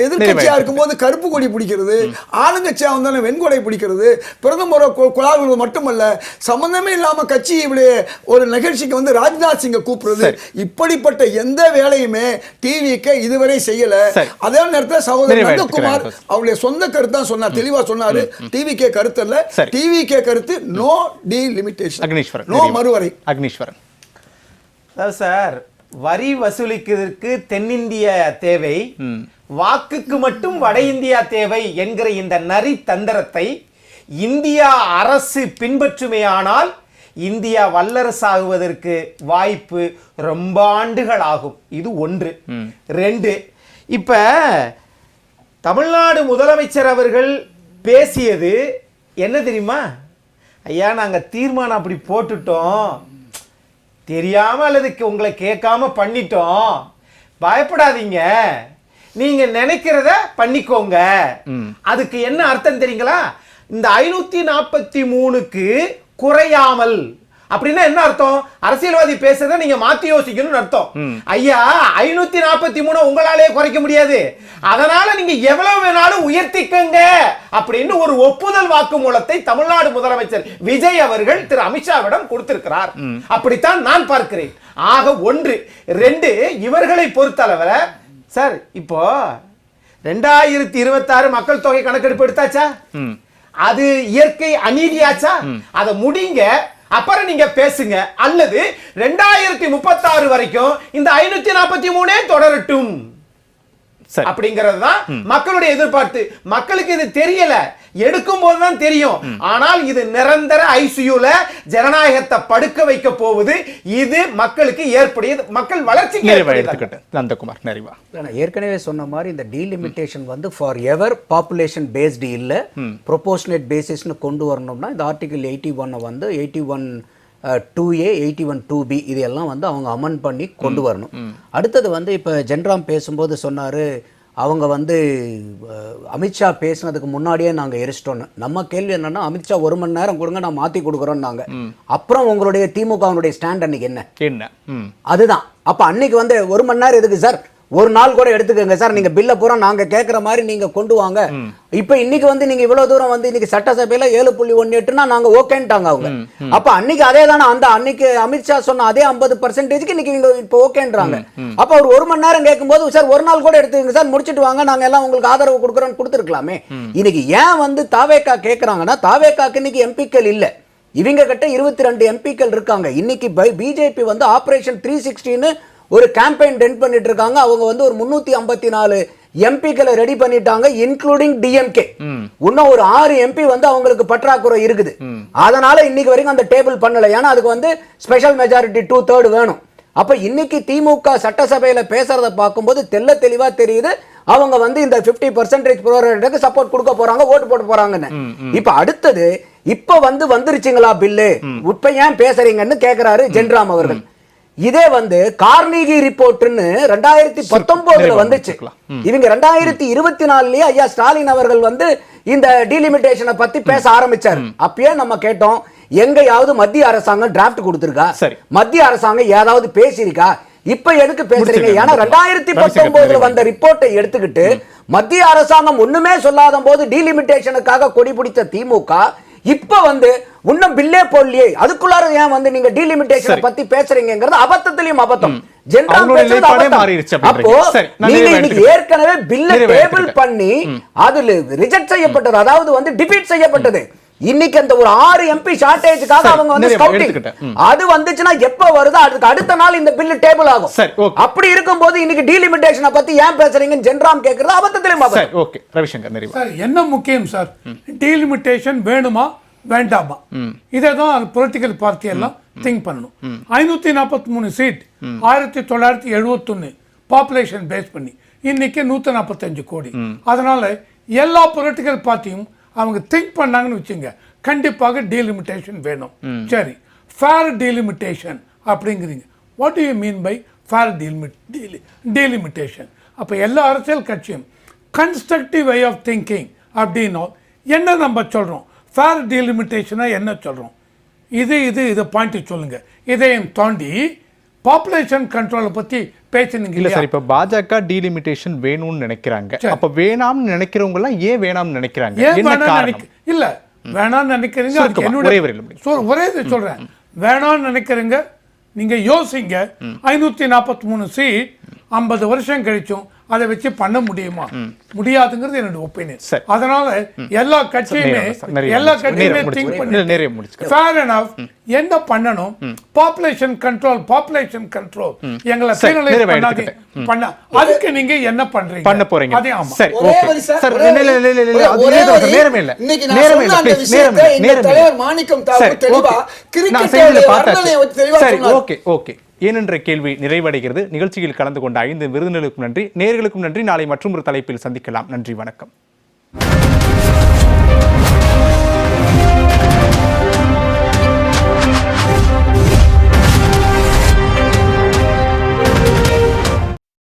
எதிர்கட்சியா இருக்கும்போது கருப்பு கொடி பிடிக்கிறது, ஆளுங்கட்சியா வந்தாலும் வெண்கொடை பிடிக்கிறது, பிரதமரை குழாவுறது மட்டுமல்ல, சம்பந்தமே இல்லாம கட்சி இப்படி ஒரு நிகழ்ச்சிக்கு வந்து ராஜ்நாத் சிங்கை கூப்பிடுறது, இப்படிப்பட்ட எந்த வேலையுமே டிவிக்கு இதுவரை செய்யல. அதே நேரத்தில் சகோதரர் நந்தகுமார் அவருடைய சொந்த கருத்து தான் சொன்னார், தெளிவா சொன்னாரு. டிவிகே கருத்து அல்ல, டிவிகே கருத்து நோ டீலிமிட்டேஷன், நோ மறுவரை. அக்னீஸ்வரன் சார், வரி வசூலிக்கிறதுக்கு தென்னிந்திய தேவை, வாக்குக்கு மட்டும் வட இந்தியா தேவை என்கிற இந்த நரி தந்திரத்தை இந்தியா அரசு பின்பற்றுமையானால் இந்தியா வல்லரசாகுவதற்கு வாய்ப்பு ரொம்ப ஆண்டுகள் ஆகும். இது ஒன்று. ரெண்டு, இப்ப தமிழ்நாடு முதலமைச்சர் அவர்கள் பேசியது என்ன தெரியுமா? ஐயா, நாங்க தீர்மானம் அப்படி போட்டுட்டோம், தெரியாம அல்லது உங்களை கேட்காம பண்ணிட்டோம், பயப்படாதீங்க, நீங்க நினைக்கிறத பண்ணிக்கோங்க. அதுக்கு என்ன அர்த்தம் தெரியுங்களா? இந்த 543க்கு குறையாமல் அப்படின்னா என்ன அர்த்தம்? அரசியல்வாதி பேசுறத நீங்க மாத்தி யோசிக்கணும்னு அர்த்தம். ஐயா, 543 உங்களாலே குறைக்க முடியாது, அதனால நீங்க எவ்வளவு வேணாலும் உயர்த்திக்கங்க அப்படின்னு ஒரு ஒப்புதல் வாக்குமூலத்தை தமிழ்நாடு முதலமைச்சர் விஜய் அவர்கள் திரு அமித்ஷாவிடம் கொடுத்திருக்கிறார். அப்படித்தான் நான் பார்க்கிறேன். ஆக ஒன்று. ரெண்டு, இவர்களை பொறுத்தளவுல சார், இப்போ 2026 மக்கள் தொகை கணக்கெடுப்பு எடுத்தாச்சா? அது இயற்கை அநீதியாச்சா? அதை முடிங்க, அப்புறம் நீங்க பேசுங்க. அல்லது 2036 வரைக்கும் இந்த 543 தொடரட்டும் அப்படிங்கிறது தான் மக்களுடைய எதிர்பார்ப்பு. மக்களுக்கு இது தெரியல, எடுக்கும் போதுதான் தெரியும். ஆனால் இது நிரந்தர ஐசியூல ஜனநாயகத்தை படுக்க வைக்க போவது. இது மக்களுக்கு ஏற்படுது, மக்கள் வளர்ச்சிக்கு. நந்தகுமார் நிறைவா, ஏற்கனவே சொன்ன மாதிரி இந்த டீலிமிட்டேஷன் வந்து ஃபார் எவர் பாப்புலேஷன் பேஸ்டு இல்ல, ப்ரொபோர்ஷனேட் பேசிஸ்னு கொண்டு வரணும்னா இந்த ஆர்டிகல் 81 வந்து 81(2)A 81(2)B இதெல்லாம் வந்து அவங்க அமெண்ட் பண்ணி கொண்டு வரணும். அடுத்தது வந்து இப்போ ஜென்ராம் பேசும்போது சொன்னார், அவங்க வந்து அமித்ஷா பேசுனதுக்கு முன்னாடியே நாங்கள் எரிச்சிட்டோன்னு. நம்ம கேள்வி என்னன்னா, அமித்ஷா 1 மணி நேரம் கொடுங்க, நான் மாற்றி கொடுக்குறோன்னாங்க. அப்புறம் உங்களுடைய திமுகவுடைய ஸ்டாண்ட் அன்னைக்கு என்ன? அதுதான். அப்போ அன்னைக்கு வந்து 1 மணி நேரம் எதுக்கு சார், ஒரு நாள் கூட எடுத்துக்கங்க சார், நீங்க பில்ல பூரா நாங்க கேட்கிற மாதிரி நீங்க கொண்டு வாங்க. இப்ப இன்னைக்கு வந்து நீங்க இவ்வளவு தூரம் வந்து இன்னைக்கு சட்டசபையில 7.18னா நாங்க ஓகேன்ட்டாங்க அவங்க. அப்ப அன்னைக்கு அதே தானே, அந்த அன்னைக்கு அமித்ஷா சொன்ன அதே 50%க்கு இன்னைக்கு நீங்க இப்ப ஓகேன்றாங்க. அப்ப ஒரு 1 மணி நேரம் கேட்கும்போது சார் ஒரு நாள் கூட எடுத்துக்கங்க சார், முடிச்சிட்டு வாங்க, நாங்க எல்லாம் உங்களுக்கு ஆதரவு கொடுக்குறோம்னு கொடுத்துருக்கலாமே. இன்னைக்கு ஏன் வந்து தாவேகா கேட்கறாங்கன்னா, தாவேகாக்கு இன்னைக்கு எம்பிக்கள் இல்ல, இவங்க கிட்ட 22 எம்பிக்கள் இருக்காங்க. இன்னைக்கு பிஜேபி வந்து ஆபரேஷன் 360ன்னு ஒரு கேம்பெயின் ரன் பண்ணிட்டு இருக்காங்க. அவங்க வந்து ஒரு 354 எம்பிக்களை ரெடி பண்ணிட்டாங்க, இன்க்ளூடிங் டிஎம்கே. இன்னும் ஒரு 6 எம்பி வந்து அவங்களுக்கு பற்றாக்குறை இருக்குது. அதனால இன்னைக்கு வரைக்கும் அந்த டேபிள் பண்ணல, ஏன்னா அதுக்கு வந்து ஸ்பெஷல் மெஜாரிட்டி 2/3 வேணும். அப்ப இன்னைக்கு திமுக சட்டசபையில பேசுறத பார்க்கும்போது தெல்ல தெளிவா தெரியுது, அவங்க வந்து இந்த 50% ப்ரோரேட்டுக்கு சப்போர்ட் கொடுக்க போறாங்க, ஓட்டு போட்டு போறாங்கன்னு. இப்ப அடுத்தது இப்ப வந்துருச்சுங்களா பில்லு, இப்ப ஏன் பேசுறீங்கன்னு கேக்குறாரு ஜென்ராம் அவர்கள். இதே வந்து கார்னிகி ரிப்போர்ட்னு 2019 வந்துச்சு. இவங்க 2024லயே ஐயா ஸ்டாலின் அவர்கள் வந்து இந்த டீலிமிட்டேஷனை பத்தி பேச ஆரம்பிச்சாரு. அப்பயே நம்ம கேட்டோம், எங்கயாவது மத்திய அரசாங்கம் டிராஃப்ட் கொடுத்திருக்கா, மத்திய அரசாங்கம் ஏதாவது பேசியிருக்கா, இப்ப எதுக்கு பேசுறீங்க? ஏன்னா 2019 வந்த ரிப்போர்ட்டை எடுத்துக்கிட்டு மத்திய அரசாங்கம் ஒண்ணுமே சொல்லாத போது டீலிமிட்டேஷனுக்காக கொடி பிடிச்ச திமுக இப்ப வந்து இன்னும் பில்லே போடலையே, அதுக்குள்ளார ஏன் வந்து நீங்க டீலிமிட்டேஷனை பத்தி பேசுறீங்கிறது அபத்தத்திலையும் அபத்தம். அப்போ நீங்க இன்னைக்கு ஏற்கனவே பில்ல டேபிள் பண்ணி அதுல ரிஜெக்ட் செய்யப்பட்டது, அதாவது வந்து டிஃபீட் செய்யப்பட்டது. இன்னைக்கு அந்த ஒரு 6 எம்பி ஷார்டேஜ்க்காக அவங்க வந்து ஸ்கவுட்டிங் அது வந்துச்சுன்னா எப்ப வருதோ அதுக்கு அடுத்த நாள் இந்த பில் டேபிள் ஆகும். அப்படி இருக்கும்போது இன்னைக்கு டீலிமிட்டேஷனை பத்தி ஏன் பேசுறீங்க ஜென்ராம் கேக்குறது அபத்தத்திலையும் அபத்தம். ஓகே ரவிசங்கர் நிறைவு. சார் என்ன முக்கியம் சார், டீலிமிட்டேஷன் வேணுமா வேண்டாமா, இதைதான் பொலிட்டிக்கல் பார்ட்டி எல்லாம் திங்க் பண்ணணும். 543 சீட் 1971 பாப்புலேஷன் பேஸ் பண்ணி இன்னைக்கு 145 கோடி. அதனால எல்லா பொலிட்டிக்கல் பார்ட்டியும் அவங்க திங்க் பண்ணாங்கன்னு வச்சுங்க, கண்டிப்பாக டீலிமிட்டேஷன் வேணும். சரி, ஃபேர் டீலிமிட்டேஷன் அப்படிங்கிறீங்க. What do you mean by fair delimitation? அப்போ எல்லா அரசியல் கட்சியும் கன்ஸ்ட்ரக்டிவ் வே ஆஃப் திங்கிங் அப்படின்னா என்ன நம்ம சொல்றோம், ஃபேர் டீலிமிட்டேஷனா என்ன சொல்றோம், இது பாயிண்ட் சொல்லுங்க. இதையும் தாண்டி பாப்புலேஷன் கண்ட்ரோலை பத்தி பேசுனீங்க இல்ல இல்லையா? சார், இப்ப பாஜக டீலிமிட்டேஷன் வேணும்னு நினைக்கிறாங்க. அப்ப வேணாம்னு நினைக்கிறவங்க எல்லாம் ஏன் வேணாம்னு நினைக்கிறாங்க? ஏன் என்ன வேணாம்னு காரணம்? இல்ல வேணாம்னு நினைக்கிறீங்க, அதுக்கு சுருக்கமா, என்னுடைய ஒரே வரியில முடிங்க. ஒரே இது சொல்றேன். வேணாம்னு நினைக்கிறீங்க, நீங்க யோசிங்க. 543 சீட் 50 வருஷம் கழிச்சும் அதை வச்சு பண்ண முடியுமா? முடியாதுங்கிறது என்னோட ஒப்பீனியன். சரி. அதனால எல்லா கட்சியுமே திங்க் பண்ணி ஃபேர் எனஃப் என்ன பண்ணணும், பாப்புலேஷன் கண்ட்ரோல் எங்களை penalize பண்ணாதீங்க. அதுக்கு நீங்க என்ன பண்றீங்க பண்ண போறீங்க? அதே ஆமா. சரி, ஒரே ஓகே. வரி சார், சார், ஒரே இல்ல, இல்ல, இல்ல, இல்ல, அது ஒரே நேரம் வரி. நேரமே இல்ல. இன்னைக்கு நான் நேரமே சொன்ன இல்ல, அந்த please, விஷயத்தை நேரமே இந்த இல்ல. தலைவர் மாணிக்கம் தாக்கூர் சரி, தெளிவா ஓகே. நான் கிரிக்கெட் செய்தியில வர்ணனையை பார்த்தாச்சு. வச்சு தெளிவா சரி, சொன்னார். Okay, okay. ஏனென்ற கேள்வி நிறைவடைகிறது. நிகழ்ச்சியில் கலந்து கொண்ட 5 விருந்தினருக்கும் நன்றி, நேயர்களுக்கும் நன்றி. நாளை மற்றொரு தலைப்பில் சந்திக்கலாம். நன்றி, வணக்கம்.